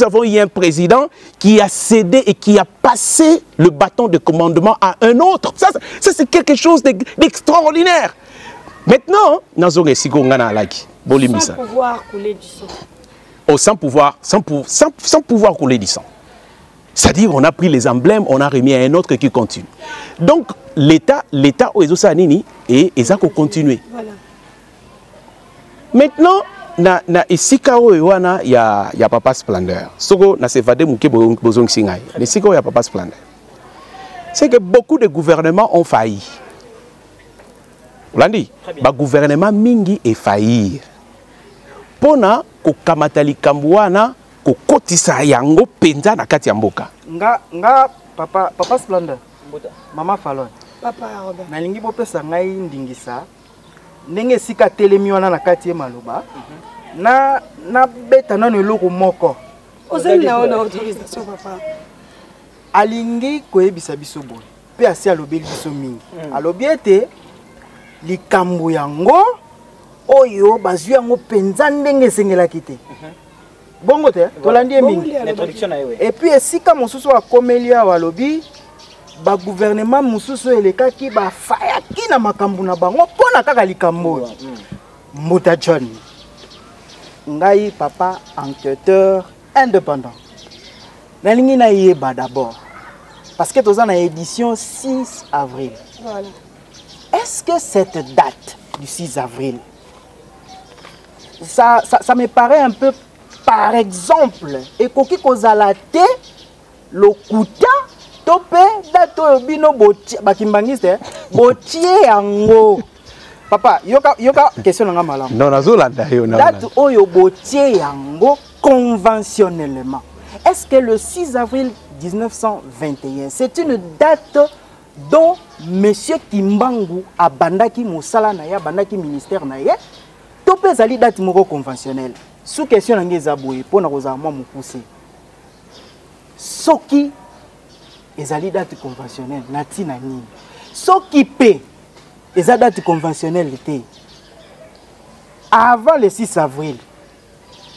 Speaker 1: avons eu un président qui a cédé et qui a passé le bâton de commandement à un autre. Ça c'est quelque chose d'extraordinaire. Maintenant, sans
Speaker 3: pouvoir couler du sang.
Speaker 1: Oh, sans pouvoir couler du sang. C'est-à-dire on a pris les emblèmes, on a remis à un autre qui continue. Donc l'État et ça continue.
Speaker 3: Voilà.
Speaker 1: Maintenant, il y a Papa Splendeur. C'est que beaucoup de gouvernements ont failli. Vous l'avez dit? Le gouvernement Mingi est failli. Pona ko kamatali kambuana ko kotisa yango penza na kati ya mboka.
Speaker 5: Nga papa Splendeur. Mama Falon.
Speaker 3: Papa Robert.
Speaker 5: Na lingi bopesa ngai ndingisa. Ndenge sika telemi wana na kati maloba. Na beta nano eloko moko.
Speaker 3: Ozali na autorisation papa.
Speaker 5: Alingi koyebisa biso boye. Pe asi alobeli biso mingi. Alobi ete likambo yango oyo bazwi yango penza ndenge esengelaki te. Bongo te tolandi mingi. Et puis esika mosusu akomeli awa alobi ba gouvernement mosusu elekaki ba fayaki na makambo na bango pona kaka likambo. Mota John. Ngai papa enquêteur indépendant. Nalingi na yeba d'abord. Parce que dans la édition 6 avril.
Speaker 3: Voilà.
Speaker 5: Est-ce que cette date du 6 avril, ça me paraît un peu, par exemple, et koki kozalate le kuta tope dato bino botie bakimbangiste botie yango. Papa, yoka question nga malam.
Speaker 1: Non, nazolanda yo na.
Speaker 5: Date oyo botie yango conventionnellement. Est-ce que le 6 avril 1921, c'est une date dont M. Kimbangu a bandaki mosala na ya bandaki ministère na ye to pe zali date moko conventionnelle. Sous question nange zaboye pona kozala mwa mokuse. Soki ezali date conventionnelle na tina nini. Soki pe eza date conventionnelle était avant le 6 avril.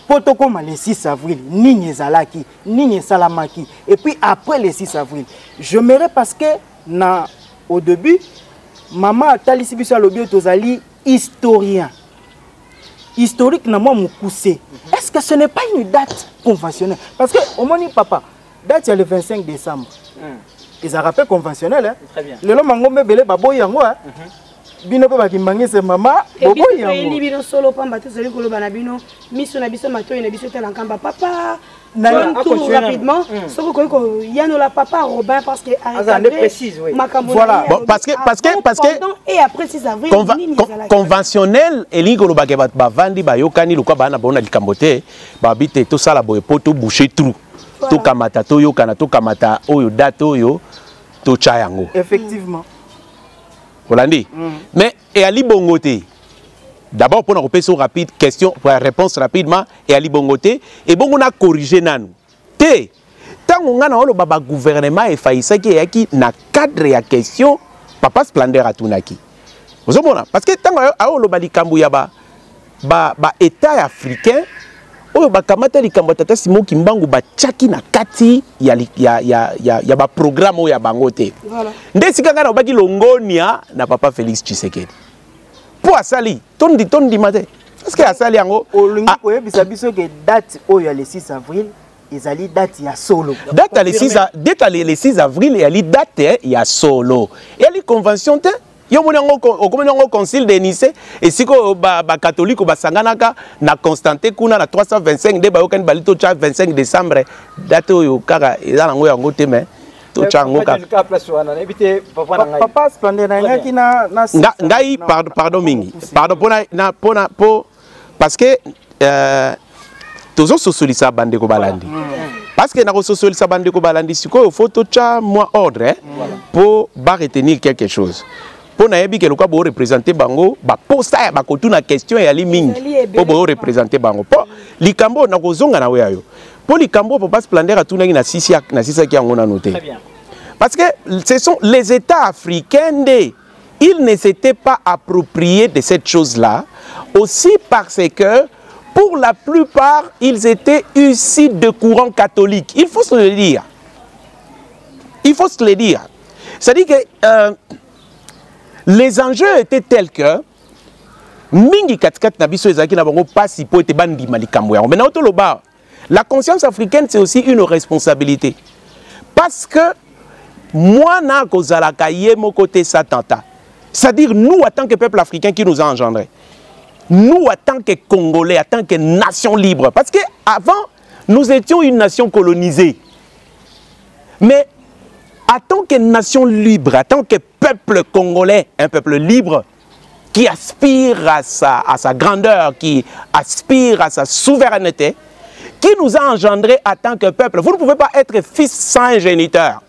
Speaker 5: Potokoma le 6 avril, nini ezalaki, nini salamaki. Et puis après le 6 avril, je m'aimerais parce que au début, maman Talisi biso alobi tozali historien. Historique na moi moukoussé. Est-ce que ce n'est pas une date conventionnelle? Parce que au moins papa, date c'est le 25 décembre. Ils ont rappel conventionnel hein.
Speaker 4: Très bien.
Speaker 5: Le mangombe belé baboy yango hein. Bino pe bakimbangi se mama boboy yango.
Speaker 3: Et bino solo pamba te zeli koloba na bino miso na biso matoyi na biso tela nkamba papa. Tout rapidement, ce que Yanola papa Robin parce que
Speaker 4: précise oui.
Speaker 1: Voilà, bon, parce que
Speaker 3: et après 6 avril
Speaker 1: conventionnel elingo ba vandi ba yokani lokwa bana bona likambote ba bite to sala boye poto boucher trou to kamata to yokana to kamata oyo date oyo to chayango.
Speaker 5: Effectivement.
Speaker 1: Hollandi. Mais et Ali Bongote. D'abord pour nous une rapide question, pour la réponse rapidement et Ali Bongote et bon on a corrigé nanou. Té tant on a le baba gouvernement et faillissa qui est qui na cadre ya question papa Splendeur à tunaki. Vous comprenez parce que tant a le bali kambuya ba état africain oyo bakamata likambo tata Simon Kimbangu ba tchaki na kati ya ba programme oyo ya bango te. Voilà. Ndesika ngana obaki longonia na papa Félix Tshisekedi. Pour asali tondi matin. Parce que asali yango
Speaker 5: olingi koyebisa biso ke date oyo le 6 avril ezali date ya solo.
Speaker 1: Date le 6 avril ezali date ya solo. Et la convention te yo moni yango concile de Nice et siko ba catholique ba sanganaka na Constantin kuna na 325 de ba yokani balito cha 25 décembre date oyo kaka ezala ngo yango te mais to chango ka
Speaker 5: papa Splendeur na ngaki na
Speaker 1: ngai pardon mingi pardon pona parce que tozo sosolisa bandeko balandi parce que na ko sosolisa bandeko balandi siko faut to cha moi ordre pour ba retenir quelque chose. Pour nayebi que le quoi pour représenter bango ba posta ba kotuna question ya li mingi pour représenter bango po likambo na kozonga na weayo pour likambo papa Splendeur atuna na sisi ki ngona noté parce que ce sont les États africains ils ne s'étaient pas appropriés de cette chose là aussi parce que pour la plupart ils étaient issus de courants catholiques, il faut se le dire, c'est-à-dire que les enjeux étaient tels que mingi katkat na biso ezaki na bango pasi po ete bandi malikambo yango. Maintenant toloba la conscience africaine c'est aussi une responsabilité parce que moi na kozalaka ye mo côté satanta. C'est-à-dire nous en tant que peuple africain qui nous a engendrés. Nous en tant que Congolais, en tant que nation libre parce que avant nous étions une nation colonisée. Mais en tant que nation libre, en tant que peuple congolais, un peuple libre, qui aspire à sa grandeur, qui aspire à sa souveraineté, qui nous a engendrés en tant que peuple. Vous ne pouvez pas être fils sans un géniteur.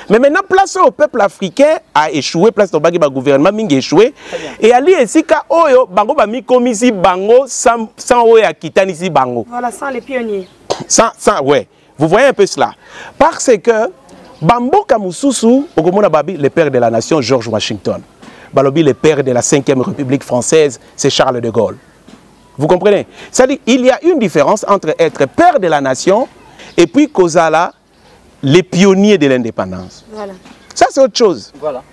Speaker 1: Mais maintenant, place au peuple africain a échoué, place au gouvernement a échoué. Et ali esika oyo bango ba mi komisi bango sans oya kitanisi bango.
Speaker 3: Voilà, sans les pionniers.
Speaker 1: Sans ouais. Vous voyez un peu cela. Parce que Bamboka Moussousou, le père de la nation, George Washington. Balobi, le père de la 5e République française, c'est Charles de Gaulle. Vous comprenez? C'est-à-dire il y a une différence entre être père de la nation et puis Kozala, les pionniers de l'indépendance. Voilà. Ça, c'est autre chose. Voilà.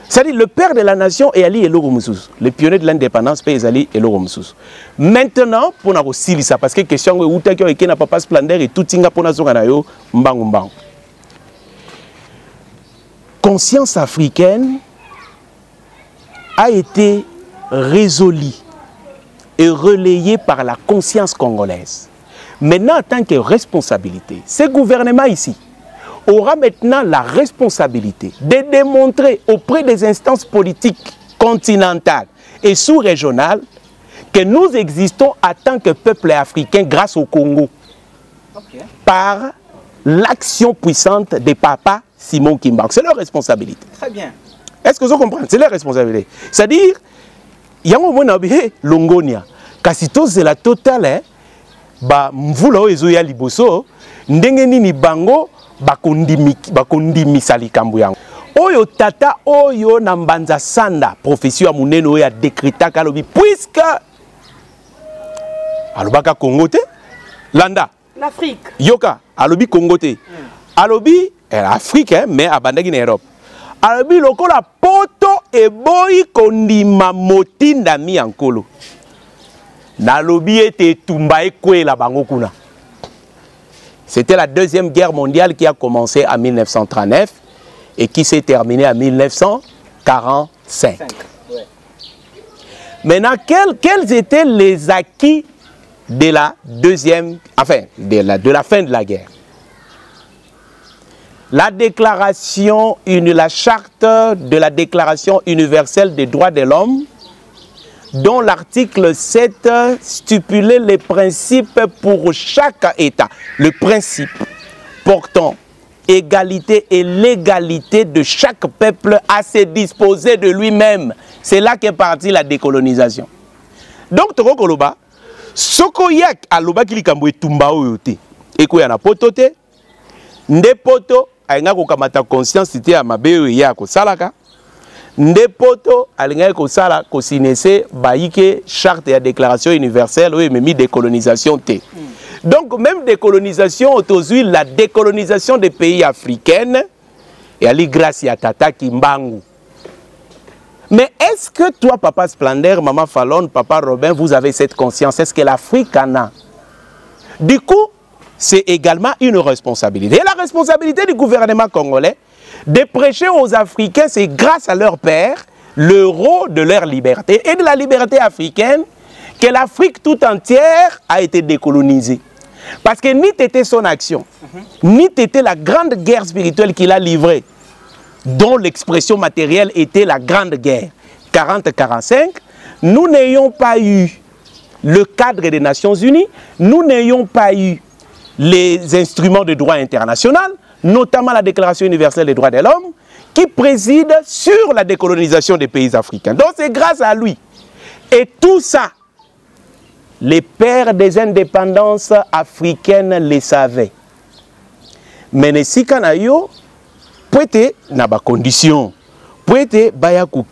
Speaker 1: C'est-à-dire le père de la nation est Ali Eloro Moussous. Les pionniers de l'indépendance, c'est Ali Eloro Moussous. Maintenant, pour nous aussi ça, parce que question où tu as papa Splendeur et tout tinga pour nous yo mbang. Conscience africaine a été résolue et relayée par la conscience congolaise. Maintenant, en tant que responsabilité, ce gouvernement ici aura maintenant la responsabilité de démontrer auprès des instances politiques continentales et sous-régionales que nous existons en tant que peuple africain grâce au Congo. Par l'action puissante des papas Simon Kimbangu. C'est leur responsabilité.
Speaker 4: Très bien.
Speaker 1: Est-ce que vous comprenez? C'est leur responsabilité. C'est-à-dire, il y a un moment où Longonia, Kassito, c'est la totale, bah, mvula oezoya liboso, ndengeni ni bango, bakondimi salikambu yango. Oyo tata, oyo nambanza sanda, profession amuneno oya décréta kalobi, puisque, alobaka Congo te, Landa.
Speaker 3: L'Afrique.
Speaker 1: Yoka, alobi Congo te. Alobi, Afrique, hein, mais abandaki en Europe. Alobi lokola poto e boy kondima motinda mi ankolo. Nalobi ete tumbae kwe la bango kuna. C'était la deuxième guerre mondiale qui a commencé en 1939 et qui s'est terminée en 1945. Ouais. Maintenant, quels étaient les acquis de la deuxième, enfin, de la fin de la guerre? La déclaration, la charte de la Déclaration universelle des droits de l'homme, dont l'article 7 stipulait les principes pour chaque État. Le principe portant égalité et l'égalité de chaque peuple à se disposer de lui-même. C'est là qu'est partie la décolonisation. Donc, Toko Koloba, Sokoyak aloba ki likambo etumba oyo te. Eko ya na poto te. Nde poto alinga kokamata conscience te ya mabe oyo ya kosalaka. Nde poto alinga kosala kosinese baike charte ya déclaration universelle oyo memi décolonisation te. Donc même décolonisation aujourd'hui la décolonisation des pays africains et ali grâce à Tata Kimbangu. Mais est-ce que toi, Papa Splendeur, Maman Fallon, Papa Robin, vous avez cette conscience? Est-ce que l'Afrique en a? Du coup, c'est également une responsabilité. Et la responsabilité du gouvernement congolais de prêcher aux Africains, c'est grâce à leur père, l'euro de leur liberté et de la liberté africaine, que l'Afrique tout entière a été décolonisée. Parce que ni t'était son action, ni t'était la grande guerre spirituelle qu'il a livrée, dont l'expression matérielle était la Grande Guerre 40-45, nous n'ayons pas eu le cadre des Nations Unies, nous n'ayons pas eu les instruments de droit international, notamment la Déclaration universelle des droits de l'homme, qui préside sur la décolonisation des pays africains. Donc c'est grâce à lui. Et tout ça, les pères des indépendances africaines les savaient. Mais les Sikanayo, peut-être na ba condition peut-être baya ko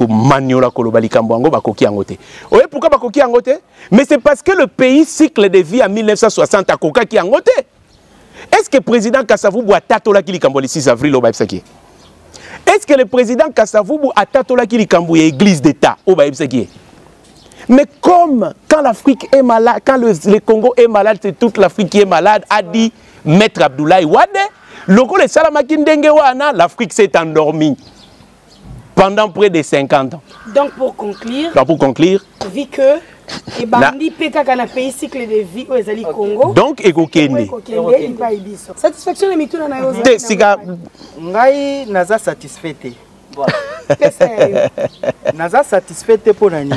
Speaker 1: maniola kolobali kambango ba koki angote. Oye pourquoi ba koki angote? Mais c'est parce que le pays cycle de vie en 1960 a koka ki angote. Est-ce que le président Kasavubu a tatola ki likambo le 6 avril au Baïbsaki? Est-ce que le président Kasavubu a tatola ki likambo église d'état au Baïbsaki? Mais comme quand l'Afrique est malade, quand le Congo est malade, c'est toute l'Afrique qui est malade, a dit Maître Abdoulaye Wade. L'Afrique s'est endormie pendant près de 50 ans.
Speaker 3: Donc pour conclure, vu que les bandits pékaka na pays cycle de vie aux Ali Congo.
Speaker 1: Donc ekokende.
Speaker 3: Satisfaction de mituna na yoza.
Speaker 5: Sika ngai naza satisfait.
Speaker 3: Voilà.
Speaker 5: Naza satisfait pour nani.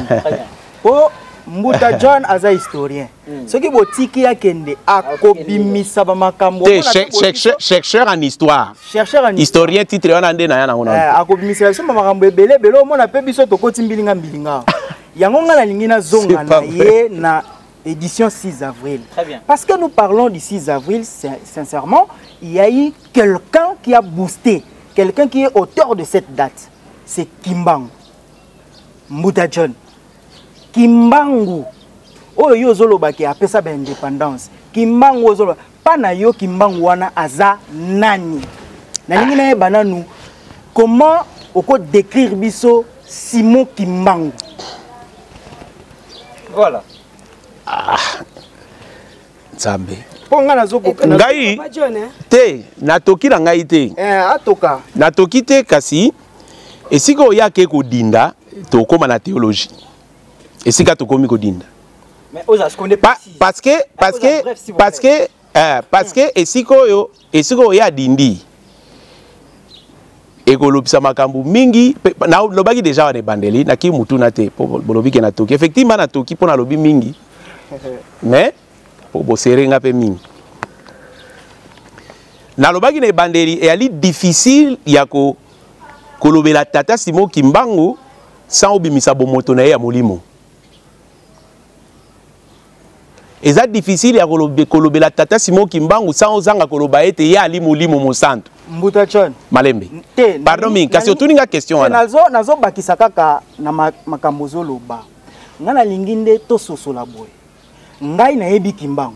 Speaker 5: Po Mbuta John aza historien. Ce qui botiki ya kende akobimisa ba makambo.
Speaker 1: Chercheur en histoire.
Speaker 5: Chercheur en
Speaker 1: historien titre wana nde na yana ngona.
Speaker 5: Akobimisa so makambo ebele belo mona pe biso tokoti mbilinga mbilinga. Yango ngala lingi na zonga na ye na édition 6 avril.
Speaker 4: Très bien.
Speaker 5: Parce que nous parlons du 6 avril, sincèrement, il y a eu quelqu'un qui a boosté, quelqu'un qui est auteur de cette date. C'est Kimbangu. Mbuta John. Kimbangu oyo zoloba ki apesa ba indépendance. Kimbangu zoloba pana yo Kimbangu wana aza nani. Na lingi na yeba nanu comment oko décrire biso Simon Kimbangu.
Speaker 4: Voilà.
Speaker 1: Ah. Nzambe.
Speaker 5: Ponga nazoko
Speaker 1: ngai te natoki na ngai te.
Speaker 5: Atoka.
Speaker 1: Natoki te kasi esiko yake ko dinda to koma na théologie. Et si tu as dinda.
Speaker 4: Mais osa, je connais pas.
Speaker 1: Parce que et si ko ya dindi. Et ko lobisa makambu mingi na lobaki déjà wane bandeli na ki mutu na te po lobi ke na toki. Effectivement na toki po na lobi mingi. Mais po boserenga pe mingi. Na lobaki na bandeli et ali difficile ya ko lobela Tata Simon Kimbangu sans obimisa bomoto na ya molimo. Et c'est difficile à kolobela Tata Simon Kimbangu sans ozanga koloba ete ya ali molimo mosanto.
Speaker 5: Mbuta John.
Speaker 1: Malembe. Pardon mi, kasi otu ninga question wana.
Speaker 5: Nazo bakisa kaka na makambo zoloba. Ngana linginde to sosola boy. Ngai na yebi Kimbangu.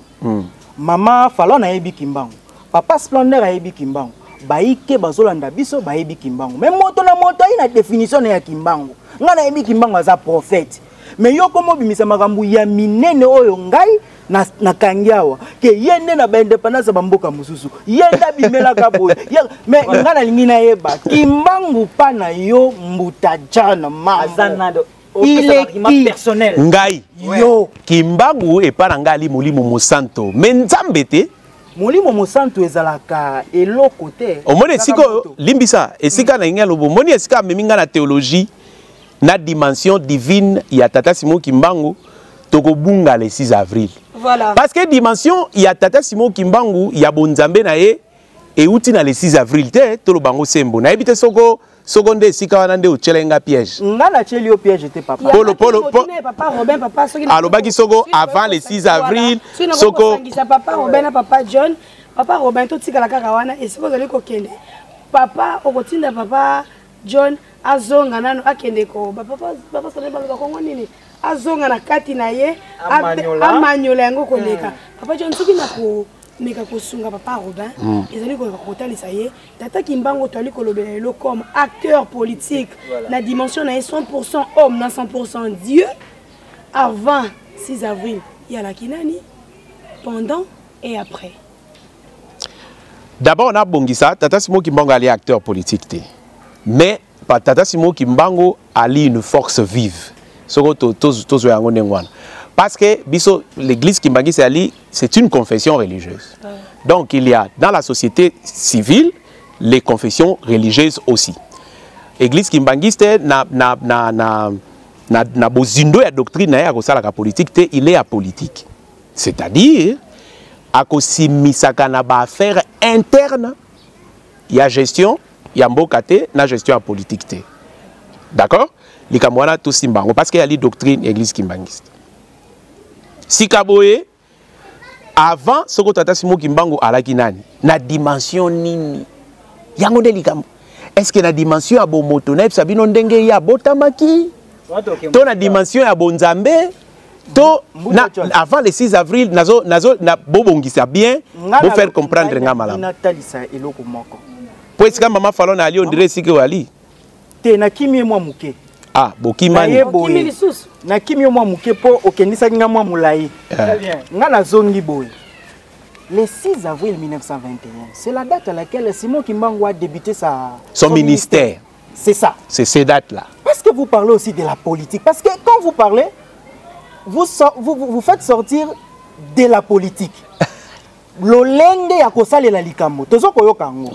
Speaker 5: Mama Fallon na yebi Kimbangu. Papa Splendeur na yebi Kimbangu. Baike bazolanda biso ba yebi Kimbangu. Mais moto na moto ina définition ya Kimbangu. Ngana yebi Kimbangu aza prophète. Mais yo komo bimisa makambu ya minene oyo ngai na kangiawa ke yende na ba indépendance ba mboka mususu yenda bimela ka boy mais ngana lingina yeba Kimbangu pana yo Mbuta John
Speaker 4: Azanado il est personnel
Speaker 1: ngai yo Kimbangu e para ngali molimo mosanto mais nzambe te
Speaker 5: molimo mosanto ezalaka eloko te
Speaker 1: omone siko limbisa esika na ngalo bo moni esika meminga na théologie na dimension divine ya Tata Simon Kimbangu tokobunga le 6 avril.
Speaker 3: Voilà.
Speaker 1: Parce que dimension ya Tata Simon Kimbangu ya bonzambe na ye et outi na le 6 avril te to lo bango sembo na ebite soko seconde sika wana nde ochelenga piège
Speaker 5: ngana cheli au piège te papa
Speaker 1: polo
Speaker 3: papa Robin papa soki
Speaker 1: alobaki soko avant le 6 avril soko
Speaker 3: papa Robin na papa John papa Robin to tika la kaka wana et soko zali kokende papa okotinda papa John azonga nano akende ko papa sone baloka kongo nini azonga na kati na ye amanyola yango koleka papa John soki na ko meka kosunga papa Robin ezali ko kotalisa ye tata Kimbangu to ali kolobela elo comme acteur politique na dimension na 100% homme na 100% Dieu avant 6 avril il y a la kinani pendant et après.
Speaker 1: D'abord on a bongisa tata Simon Kimbangu ali acteur politique te mais tata Simon Kimbangu ali une force vive soko to yango ndengwana. Parce que l'église Kimbangu c'est une confession religieuse. Donc il y a dans la société civile les confessions religieuses aussi. L'église Kimbangu na bozindo ya doctrine ya kosala ka politique te il est apolitique. C'est-à-dire a kosimisaka na ba affaire interne ya gestion ya mboka te na gestion ya politique te. D'accord? Likamwana to simbango parce qu'il y a les doctrines église Kimbangu. Sikaboye avant soko tata Simon Kimbangu alaki nani na dimension nini yango nde likambo est-ce que na dimension ya bomoto na sabino ndenge ya botamaki to na dimension ya bonzambe to na avant le 6 avril nazo na bobongisa bien bo faire comprendre nga malamu
Speaker 5: na talisa eloko moko
Speaker 1: po esika mama falo na ali on dirait sike wali
Speaker 5: te na kimi mwa muke
Speaker 1: ah bokimani
Speaker 5: na kimi mwa muke po okendisa nga mwa mulai nga na zongi boy le 6 avril 1921 c'est la date à laquelle Simon Kimbangu a débuté
Speaker 1: son ministère.
Speaker 5: C'est ça.
Speaker 1: C'est ces dates là.
Speaker 5: Parce que vous parlez aussi de la politique parce que quand vous parlez vous faites sortir de la politique. Lolenge ya kosalela likambo tozo koyoka ngo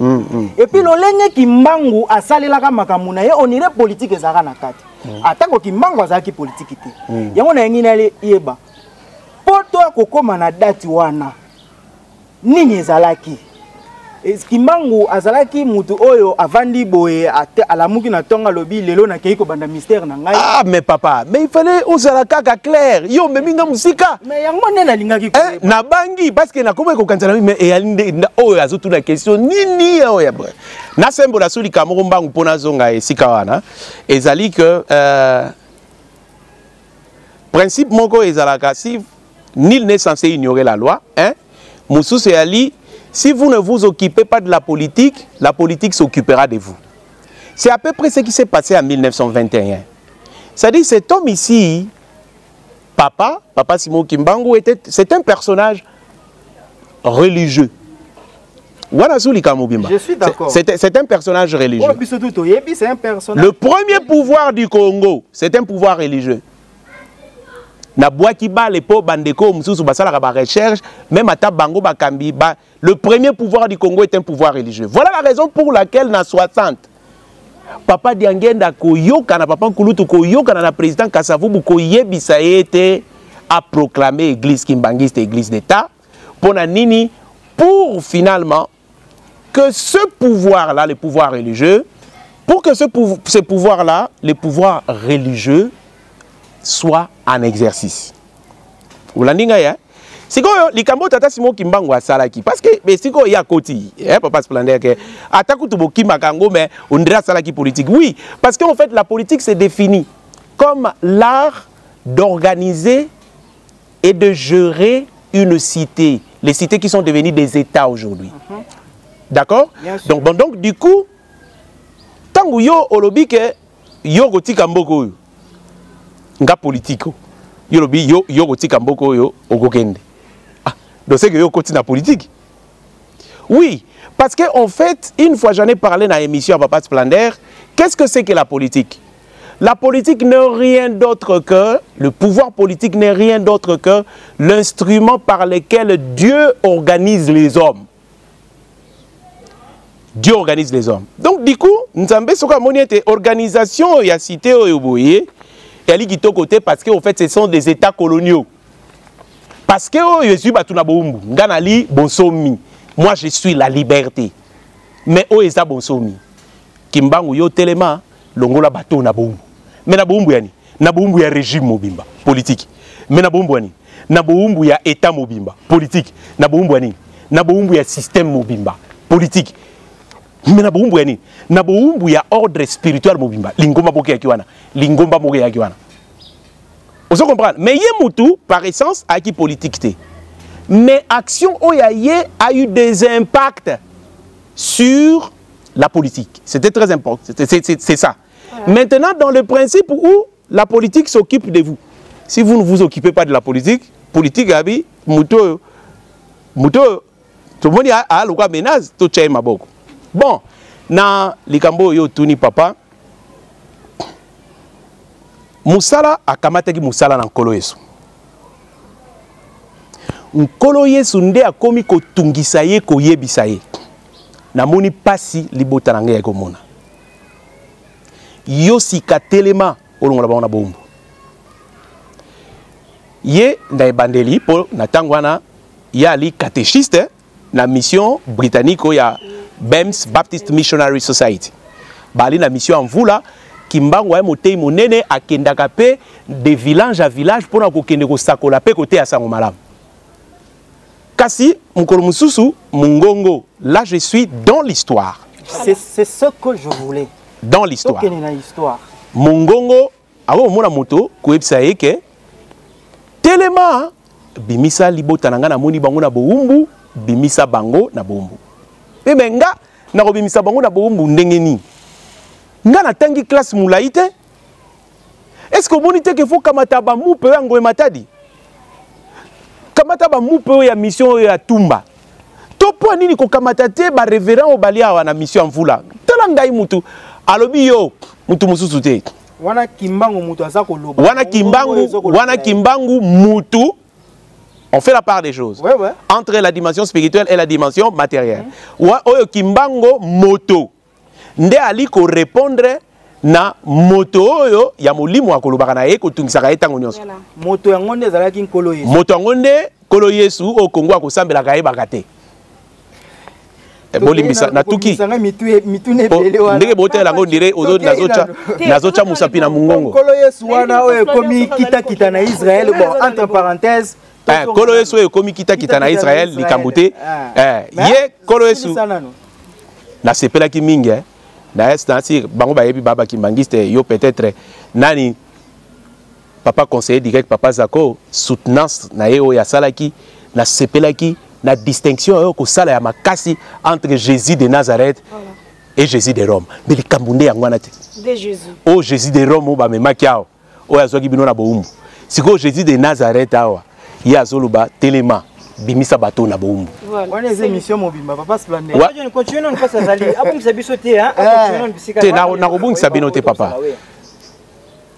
Speaker 5: et puis lolenge Kimbangu asalelaka makambo na ye on irait politique ezaka na kati atako Kimbangu azaki politique te yango na ngina le yeba poto akokoma na date wana nini ezalaki Kimbangu azalaki mutu oyo avandi boye alamuki na tonga lobi lelo na keiko banda mystère na ngai
Speaker 1: ah mais papa mais il fallait osala kaka clair yo meminga musika
Speaker 5: mais yango nena lingaki
Speaker 1: na bangi parce que na koma ko kanzana mais oyo azotu na question nini oyo bre na sembo la soli kamoko mbangu pona zonga esika wana ezali que principe moko ezalaka si nul n'est censé ignorer la loi hein mususu ali si vous ne vous occupez pas de la politique s'occupera de vous. C'est à peu près ce qui s'est passé en 1921. C'est-à-dire cet homme ici, Papa Simon Kimbangu, c'est un personnage religieux.
Speaker 5: Je suis d'accord.
Speaker 1: C'est un personnage religieux.
Speaker 5: Le
Speaker 1: premier pouvoir du Congo, c'est un pouvoir religieux. Na boaki ba les po bandeko mususu basala ka ba recherche même ata bango bakambi ba le premier pouvoir du Congo est un pouvoir religieux. Voilà la raison pour laquelle na 60 papa Diangenda koyoka na papa Nkulutu koyoka na président Kasavubu koyebisa ete a proclamé église kimbangiste église d'état pour na nini pour finalement que ce pouvoir là le pouvoir religieux pour que ce pouvoir là le pouvoir religieux soit en exercice. Vous l'avez c'est que likambo tata Simon Kimbangu asalaki parce que mais siko ya koti papa Splendeur que ataku to bokima kango mais on dirait salaki politique. Oui, parce qu'en fait la politique c'est défini comme l'art d'organiser et de gérer une cité, les cités qui sont devenues des états aujourd'hui. D'accord? Donc du coup tangu yo olobi ke yo kotika mboko yo nga politiko yo lobi yo kotika mboko yo okokende donc c'est que yo continue la politique. Oui, parce que en fait une fois j'en ai parlé dans l'émission à Papa Splendeur, qu'est-ce que c'est que la politique? La politique n'est rien d'autre que le pouvoir politique n'est rien d'autre que l'instrument par lequel Dieu organise les hommes. Dieu organise les hommes. Donc du coup, nous avons une organisation et cité oyoboye et qui côté parce qu'en fait ce sont des états coloniaux. Parce que je suis Batuna Boumbu, Ganali Bonsomi. Moi je suis la liberté. mais o eza bonsomi kimbangu yo telema longola bato na boumbu mais na boumbu yani na boumbu ya régime mobimba politique mais na boumbu yani na boumbu ya état mobimba politique na boumbu yani na boumbu ya système mobimba politique mais na boumbu yani na boumbu ya ordre spirituel mobimba lingomba boke ya kiwana lingomba boke ya kiwana vous comprenez mais yé mutu par essence a qui politique té mais action oyaye a eu des impacts sur la politique. C'était très important. C'est ça. Ouais. Maintenant, dans le principe où la politique s'occupe de vous. Si vous ne vous occupez pas de la politique, abi, muto, tout le monde a le menace, tout le monde. Bon, na likambo yo tuni papa, musala akamataki musala na nkolo yesu. Nkolo yesu nde akomi kotungisa ye koyebisa ye. Namoni pasi libota na ngai komona. Yo sika telema olongola ba na bombo. Ye na ebandeli po na tangwana ya li catéchiste na mission britannique ya BEMS Baptist Missionary Society. Bali na mission mvula kimbango ya motei monene akendaka pe de village à village pour na kokende ko sakola pe côté ya sango malamu. Kasi mukolo mususu mungongo, là je suis dans l'histoire.
Speaker 5: C'est ce que je voulais.
Speaker 1: Dans l'histoire.
Speaker 5: l'histoire.
Speaker 1: Mungongo awo mona moto koyebisa yeke telema bimisa libota nanga na moni bango na boumbu bimisa bango na boumbu. Pe benga na ko bimisa bango na boumbu ndenge ni. Nga na tangi classe mulaite. Est-ce que monite ke faut kamata ba mu pe ngo matadi? Kamata ba mupe ya mission ya tumba. Topo nini ko kamata te ba révérend o balia wana mission mvula. Tala ngai mutu alobi yo mutu mususu te.
Speaker 5: Wana kimbangu mutu azako loba.
Speaker 1: Wana kimbangu mutu. On fait la part des choses.
Speaker 5: Ouais, ouais.
Speaker 1: Entre la dimension spirituelle et la dimension matérielle. Wa oyo kimbango moto. Nde ali ko répondre na moto oyo ya molimo akolobaka na ye kotungisaka ye tango nyonso.
Speaker 5: Moto yango nde ezalaki nkolo yesu.
Speaker 1: Moto yango nde nkolo yesu o Kongo akosambelaka ye bakate. Bolimbisa na tuki. Ndenge botela ngo ndire ozo nazocha musapi na mungongo.
Speaker 5: Nkolo yesu wana oyo komi kita na Israël bon entre parenthèses.
Speaker 1: Nkolo yesu oyo komi kita na Israël likambute. Ye nkolo yesu na sepelaki mingi na instance bango bayebi baba kimbangiste yo peut-être nani papa conseiller direct papa Zako soutenance na ye ya salaki na sepelaki na distinction yo ko sala ya makasi entre Jésus de Nazareth et Jésus de Rome mais le kambunde yangwana te
Speaker 3: de Jésus
Speaker 1: oh Jésus de Rome ba memaki awo o yazwaki bino na boumbu siko Jésus de Nazareth awa ya zoluba telema bimisa bato na boumbu.
Speaker 5: Voilà. C'est émission mobimba papa Splendé.
Speaker 4: Je continue non pas ça zali. Abung sabiso te hein.
Speaker 1: Te na robung sabino te papa.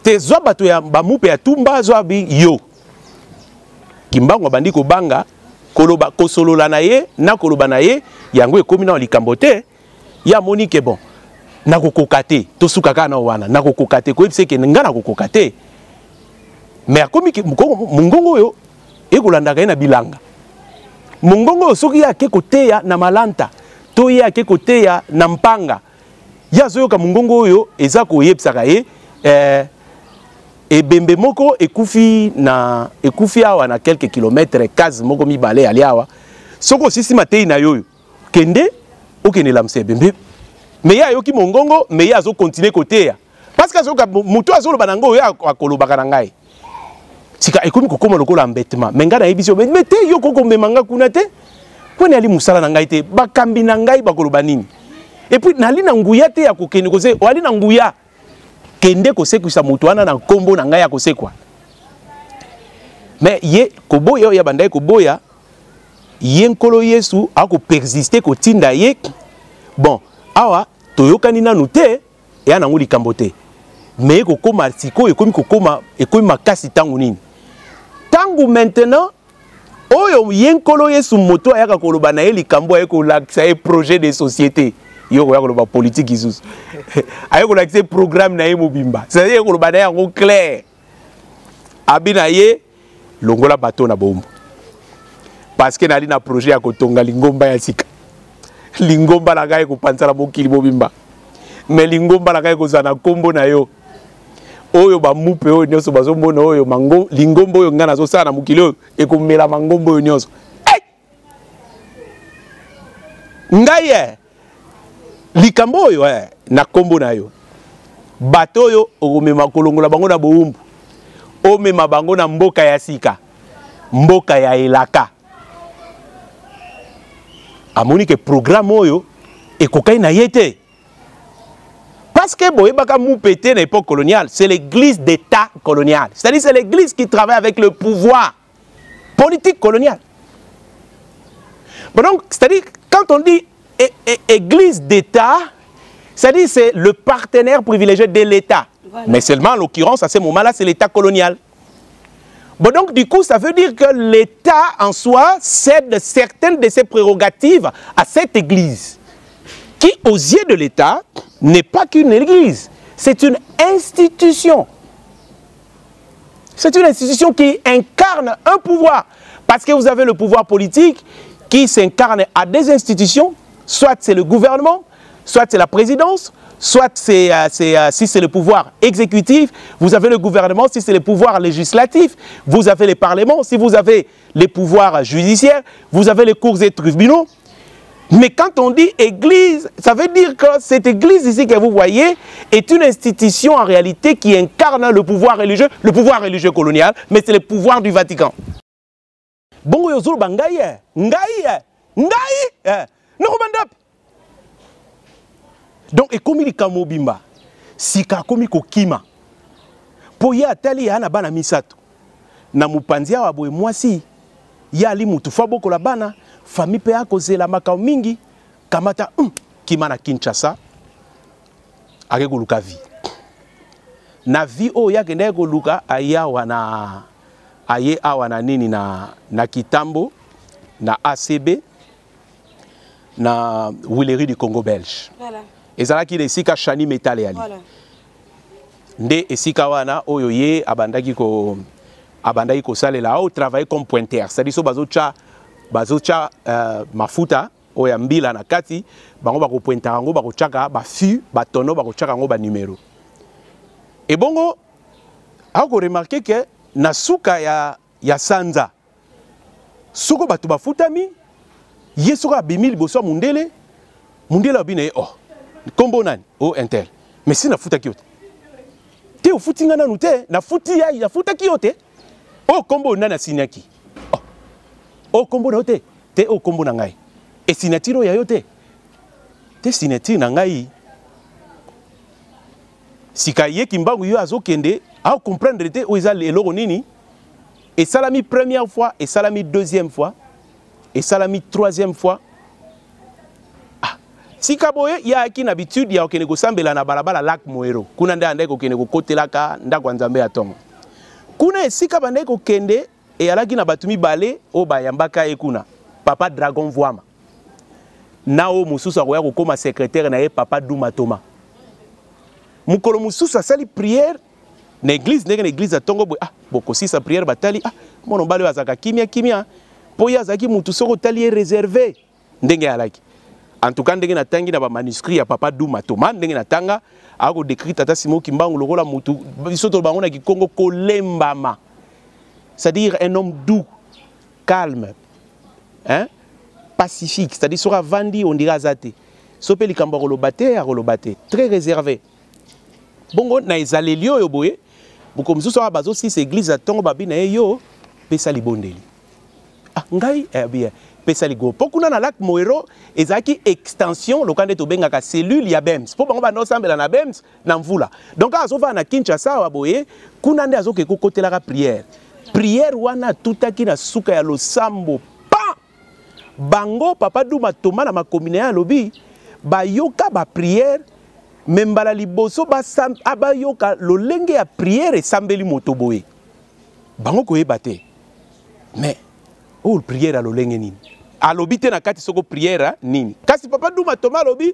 Speaker 1: Te zwa bato ya bamupe ya tumba zwa bi yo. Kimbango bandi ko banga koloba kosolola na ye na koloba na ye yango ekomi na likambo te ya Monique bon. Na kokokate to sukaka na wana na kokokate ko ebise ke nga na kokokate. Mais akomi mungongo yo ekolandaka na bilanga. Mungongo soki ya ke koteya na malanta to ya ke koteya na mpanga ya zoyoka mungongo oyo eza koyebisaka ye ebembe moko ekufi awa na quelques kilomètres kazi moko mibale ali awa soko sisi matei na yoyo kende okende la mse bembe mais ya yoki mungongo mais ya zo continuer koteya parce que soka muto azoloba nango ya akolobaka na ngai tika ekomi kokoma lokola embêtement mais ngana yebisio mais te yo koko memanga kuna te poni ali musala na ngai te bakambi na ngai bakoloba nini et puis nali na nguya te ya kokende kose wali na nguya kende kosekwisa mutu wana na nkombo na ngai ya kosekwa mais ye koboya ya bandai koboya ye nkolo yesu ako persister kotinda ye bon awa toyokani nanu te ya nango likambo te mais kokoma siko ekomi makasi tangu nini tangu maintenant oyo yenkolo yesu moto ayaka koloba na ye likambo ayeko lakisa ye projet de société yo ya koloba politique isusu ayeko lakisa programme na ye mobimba c'est-à-dire koloba na yango clair abina ye longola bato na bombo parce que nali na projet ya kotonga lingomba ya sika lingomba na ngai kopansala mokili mobimba mais lingomba na ngai kozana kombo na yo oyo ba mupe oyo nyonso bazomona oyo mango lingomba oyo ngana zosala na mokili oyo ekomela mangomba oyo nyonso ngai likambo oyo na kombo na yo bato oyo okomema kolongola bango na boumbu omema bango na mboka ya sika mboka ya elaka amoni ke programme oyo ekokai na yete parce que boyebaka moupete na époque coloniale c'est l'église d'état coloniale, c'est-à-dire c'est l'église qui travaille avec le pouvoir politique colonial. Bon, donc c'est-à-dire quand on dit église d'état, c'est-à-dire c'est le partenaire privilégié de l'état. Voilà. Mais seulement en l'occurrence à ce moment-là c'est l'état colonial. Bon, donc, du coup, ça veut dire que l'État, en soi, cède certaines de ses prérogatives à cette Église, qui, aux yeux de l'État, n'est pas qu'une Église, c'est une institution. C'est une institution qui incarne un pouvoir, parce que vous avez le pouvoir politique qui s'incarne à des institutions, soit c'est le gouvernement, soit c'est la présidence, soit si c'est le pouvoir exécutif, vous avez le gouvernement, si c'est le pouvoir législatif, vous avez les parlements, si vous avez les pouvoirs judiciaires, vous avez les cours et tribunaux. Mais quand on dit église, ça veut dire que cette église ici que vous voyez est une institution en réalité qui incarne le pouvoir religieux colonial, mais c'est le pouvoir du Vatican. Bongo yozulu bangaye, ngaye, nokobandap. Donc, et comme il est mobimba, si kakomi kokima, po ya atali ya na bana misato, na mupanzia wa boye mwasi, ya ali mutu fabo kola bana, fami pe yako zela makao mingi, kamata kima na Kinshasa, ake kuluka vi. Na vi o ya kende kuluka ayawa na, aye awa na nini na Kitambo, na ACB, na Willery du Congo belge. Voilà. Ezalaki de sika shani metale ali. Voilà. Nde esika wana oyo ye abandaki ko salela au travailler comme pointeur. C'est-à-dire so bazocha mafuta oya mbila na kati bango bako pointer ngo bako chaka ba fu batono bako chaka ngo ba numéro. Et bongo ako remarquer que na suka ya sanza soko batu bafutami yeso ka bimili boso mundele obine kombo nani o intel mais si na futa kiote te o futinga nanu te na futi ya futa kiote o kombo nana sinyaki o kombo na te o kombo na ngai e sinatiro ya yote te sinati na ngai sika yeki mbangu yo azokende a comprendre te o ezali eloko nini et salami première fois et salami deuxième fois et salami troisième fois. Si kaboye ya aki na habitude ya okene ko sambela na balabala lac Moero kuna nda ndeko kene ko kotelaka ndako nzambe atongo kuna esika bande ko kende e alaki na batumi bale o bayambaka ekuna papa Dragon Voama nao mususu akoya ko koma secrétaire na ye papa Douma Toma mukolo mususu asali prière na église ndenge na église atongo boy bokosi sa prière batali mono bale azaka kimia po ya zaki mutu soko tali réservé ndenge alaki. En tout cas, ndenge na tangi na ba manuscrit ya papa Douma Toma ndenge na tanga ako décrit tata Simo Kimbangu lokola mutu bisoto bango na Kikongo kolembama. C'est-à-dire un homme doux, calme, hein, pacifique, c'est-à-dire sera vandi on dirait azate. Sope likambo rolobate, très réservé. Bongo na ezalelio yo boye, boko msusu wa bazo si église atongo babi na yo pesa libondeli. Ngai bien. Pesaligo. Pokuna na lac Moero ezaki extension lokande to benga ka cellule ya BEMS. Po bango bando sambela na BEMS na mvula. Donc azova na Kinshasa wa boye kuna nde azoke kokotela ka prière. Prière wana tutaki na suka ya losambo pa. Bango papa Douma Toma na makomine ya lobi bayoka ba prière membala liboso ba sam abayoka lolenge ya prière et sambeli moto boye. Bango koyeba te. Mais oh prière à lolenge nini alobi te na kati soko prière nini kasi papa Douma Toma lobi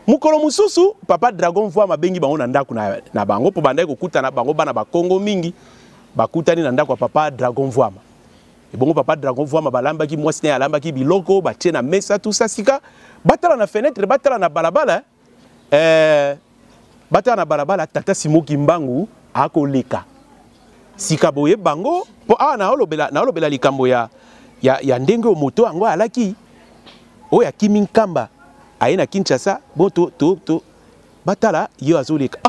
Speaker 1: mukolo mususu papa Dragon Voama bengi bango na ndako na bango po bandai kokuta na bango bana ba Kongo mingi bakutani na ndako papa Dragon Voama e bongo papa Dragon Voama balamba ki mwasi alamba ki biloko batie na mesa tout ça sika batala na fenêtre batala na balabala batala na balabala tata Simo Kimbangu akoleka sika boye bango po na olobela likambo ya ndenge o moto ango alaki oya Kimi Nkamba aina Kinshasa bon to batala yo azoleka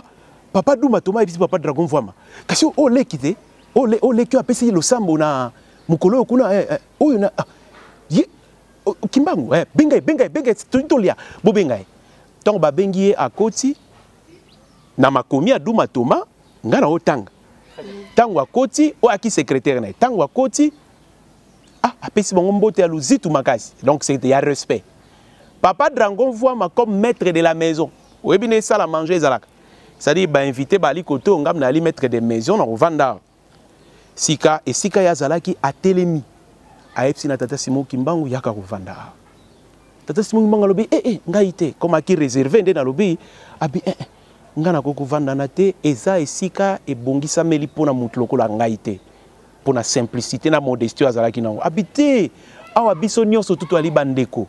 Speaker 1: papa Duma Toma ebisi papa Dragon Vwama kasi oleki te oleki apesi losambo na mukolo kuna oyo na Kimbangu bengai tolia bo bengai donc ba bengi akoti na makomi ya Duma Toma ngana otanga tango akoti o aki secrétaire na tango akoti apesi bango mbote ya luzitu makasi donc c'était ya respect papa Dragon Vwama comme maître de la maison oyebi ça la manger ezalaka c'est-à-dire ba invité ba likoto ngam na ali maître de maison na rovanda sika esika ya zalaki atelemi aepsi na tata Simo Kimbangu yaka rovanda tata Simo Kimbangu lobi ngai te comme aki réservé nde na lobi abi ngana ko kovanda na te eza esika ebongisa meli pona mutu lokola ngai te pona simplicité na modestie azalaki nango abite awa biso nyonso tutu ali bandeko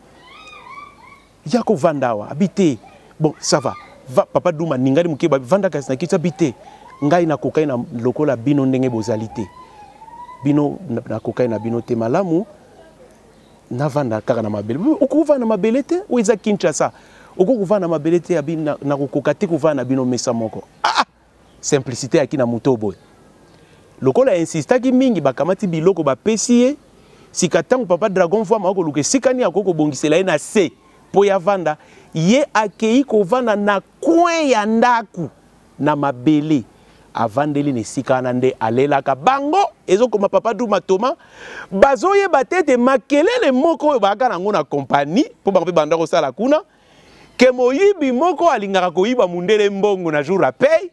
Speaker 1: yako vanda awa abite bon ça va papa Duma ningari muke ba vanda kasi na kitsa bite ngai na kokai na lokola bino ndenge bozalité bino na kokai na bino te malamu na vanda kaka na mabele okuvana mabele te o eza Kinshasa okuvana mabele te abina na kokoka te kuvana bino mesa moko simplicité akina mutobo lokola insistaki mingi bakamati biloko bapesi ye sika tango papa Dragon Vwama okoluka sikani akoko bongisela ye na se po ya vanda ye akei kovanda na coin ya ndaku na mabele avandeli ne sikana nde alelaka bango ezokoma papa Duma Toma bazoyeba tete makelele moko oyo baka nango na compagnie po bango mpe banda kosala kuna ke moyibi moko alingaka koyiba mundele mbongo na jour apay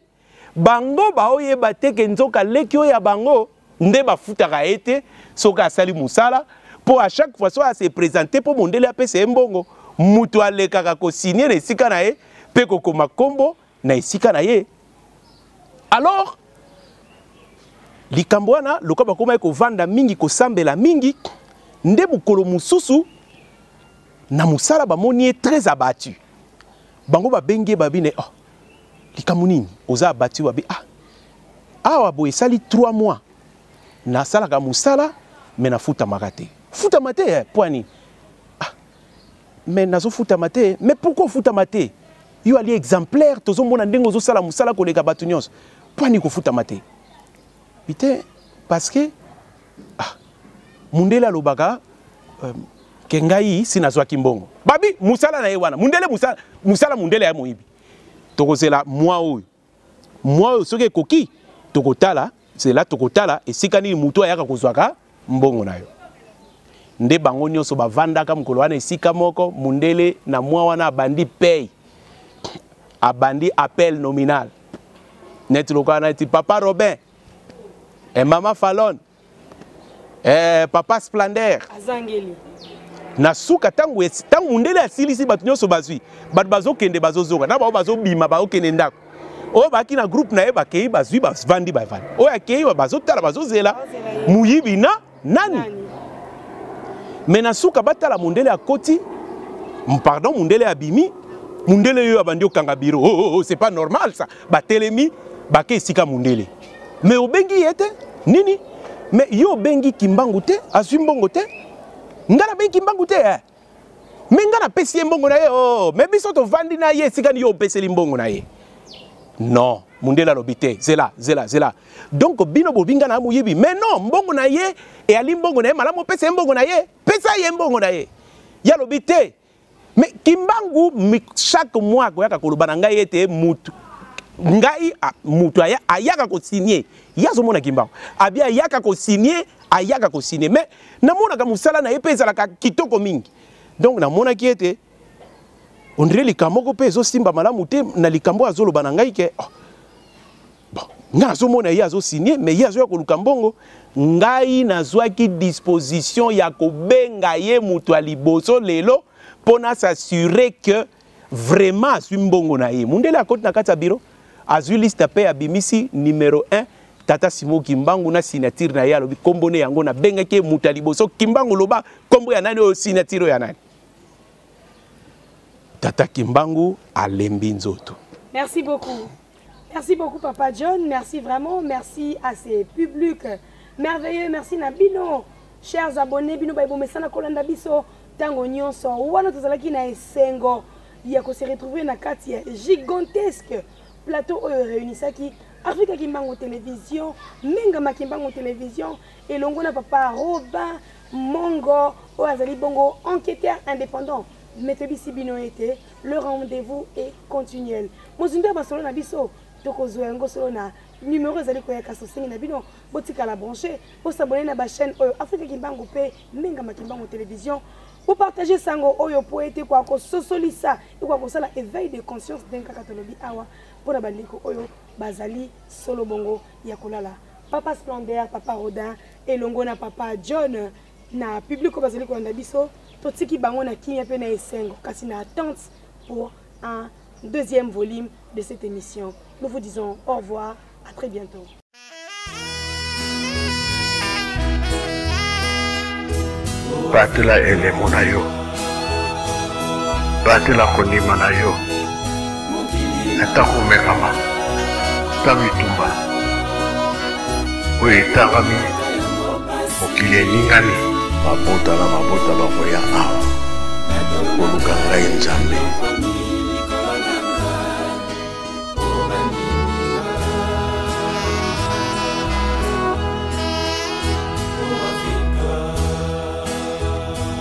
Speaker 1: bango baoyeba teke nzoka leki oyo ya bango nde bafutaka ete soki asali musala po à chaque fois so se présenter po mundele apesa mbongo mutu alekaka kosigner na esika na ye pe kokoma kombo na esika na ye. Alors likambo wana lokola bakoma kovanda mingi kosambela mingi nde mukolo mususu na musala bamoni très abattu bango babenge babine likambo nini oza abattu babi awa boye sali 3 mois na salaka musala mais na futa makate futa mate poani mais nazo futa mate mais pourquoi futa mate yo ali exemplaire tozo mona ndengo zo sala musala koleka batu nyonso poani ko futa mate bité parce que mundele alobaka kengai sinazwa kimbongo babi musala na ye wana mundele musala mundele ya moyibi tokozela moi oyo soki ekoki tokotala c'est là tokotala esika nini mutu ayaka kozwaka mbongo na yo nde bango nyonso bavandaka mukolo wana esika moko mundele na mwa wana abandi paye abandi appel nominal net lokana ti papa Robin et maman Fallon papa Splendeur
Speaker 3: azangeli
Speaker 1: na suka tangu mundele asilisi batu nyonso bazwi batu bazokende bazozoka na bao bazobima baokende ndako oyo baki na groupe na ye bakei bazwi bavandi bavandi oyo akei bazotala bazozela muyibi na nani mais na suka batala mundele akoti pardon mundele abimi mundele yo abandi okanga biro c'est pas normal ça batelemi bake esika mundele mais obengi yete nini mais yo bengi Kimbangu te azwi mbongo te ngana bengi Kimbangu te mais ngana pesi mbongo na ye mais biso to vandi na ye esika ni yo peseli mbongo na ye non mundele lobité zela donc bino bobinga na muyibi mais non mbongo na ye et ali mbongo na ye malamu pesa mbongo na ye pesa ye mbongo na ye ya lobité mais Kimbangu chaque mois koyaka koloba na ngai ete mutu ngai mutu ayaka ko signer yazo mona Kimbangu abi ayaka ko signer mais namona ka musala na ye pesa la kitoko mingi donc namona ki ete on dirait likambo ko peso simba malamu te na likambo azoloba na ngai ke bon ngazo mona ye azo signer mais ye azo ya koluka mbongo ngai nazwaki disposition ya kobenga ye mutu aliboso lelo pona s'assurer que vraiment azwi mbongo na ye mundele akoti na kati ya biro azwi liste pe abimisi numéro 1 tata Simo Kimbangu na signature na ye alobi kombone yango na bengaki mutu aliboso Kimbangu loba kombo ya nani o signature ya nani Tata Kimbangu alembi nzoto.
Speaker 3: Merci beaucoup. Merci beaucoup, Papa John. Merci vraiment. Merci à ces publics merveilleux. Merci Nabino. Chers abonnés, Bino Baibo Mesana Kolanda Biso, Tango Nyonso, Wana Tozalaki na Esengo, Yako se retrouver na kati gigantesque plateau réunisaki Africa Kimbangu Télévision, Menga Kimbangu Télévision, et Longona Papa Robin Mongo, Oazali Bongo, enquêteur indépendant. Metebisi Bino était, le rendez-vous est continuel. Mozunda Basolo na Biso, Tokozwe Ngo Solo na numéro ezali koyaka sosengi na bino botika la brancher pour s'abonner na ba chaîne Africa Kimbangu pe Menga Kimbangu Télévision pour partager sango oyo poete kwa ko sosolisa et kwa ko sala éveil de conscience denka katolobi awa pour na bandiko oyo bazali solo bongo ya kolala Papa Splendeur Papa Rodin et longo na Papa John na public bazali ko ndabiso totiki bango na kimia pe na esengo kasi na attente pour un deuxième volume de cette émission. Nous vous disons au revoir, à très bientôt.
Speaker 2: Batela elemo na yo, batela konima na yo, ata kumekama, tamitumba, oyo etagami, mokili eningani, mabota bakoya awa, koluka ngai nzambe.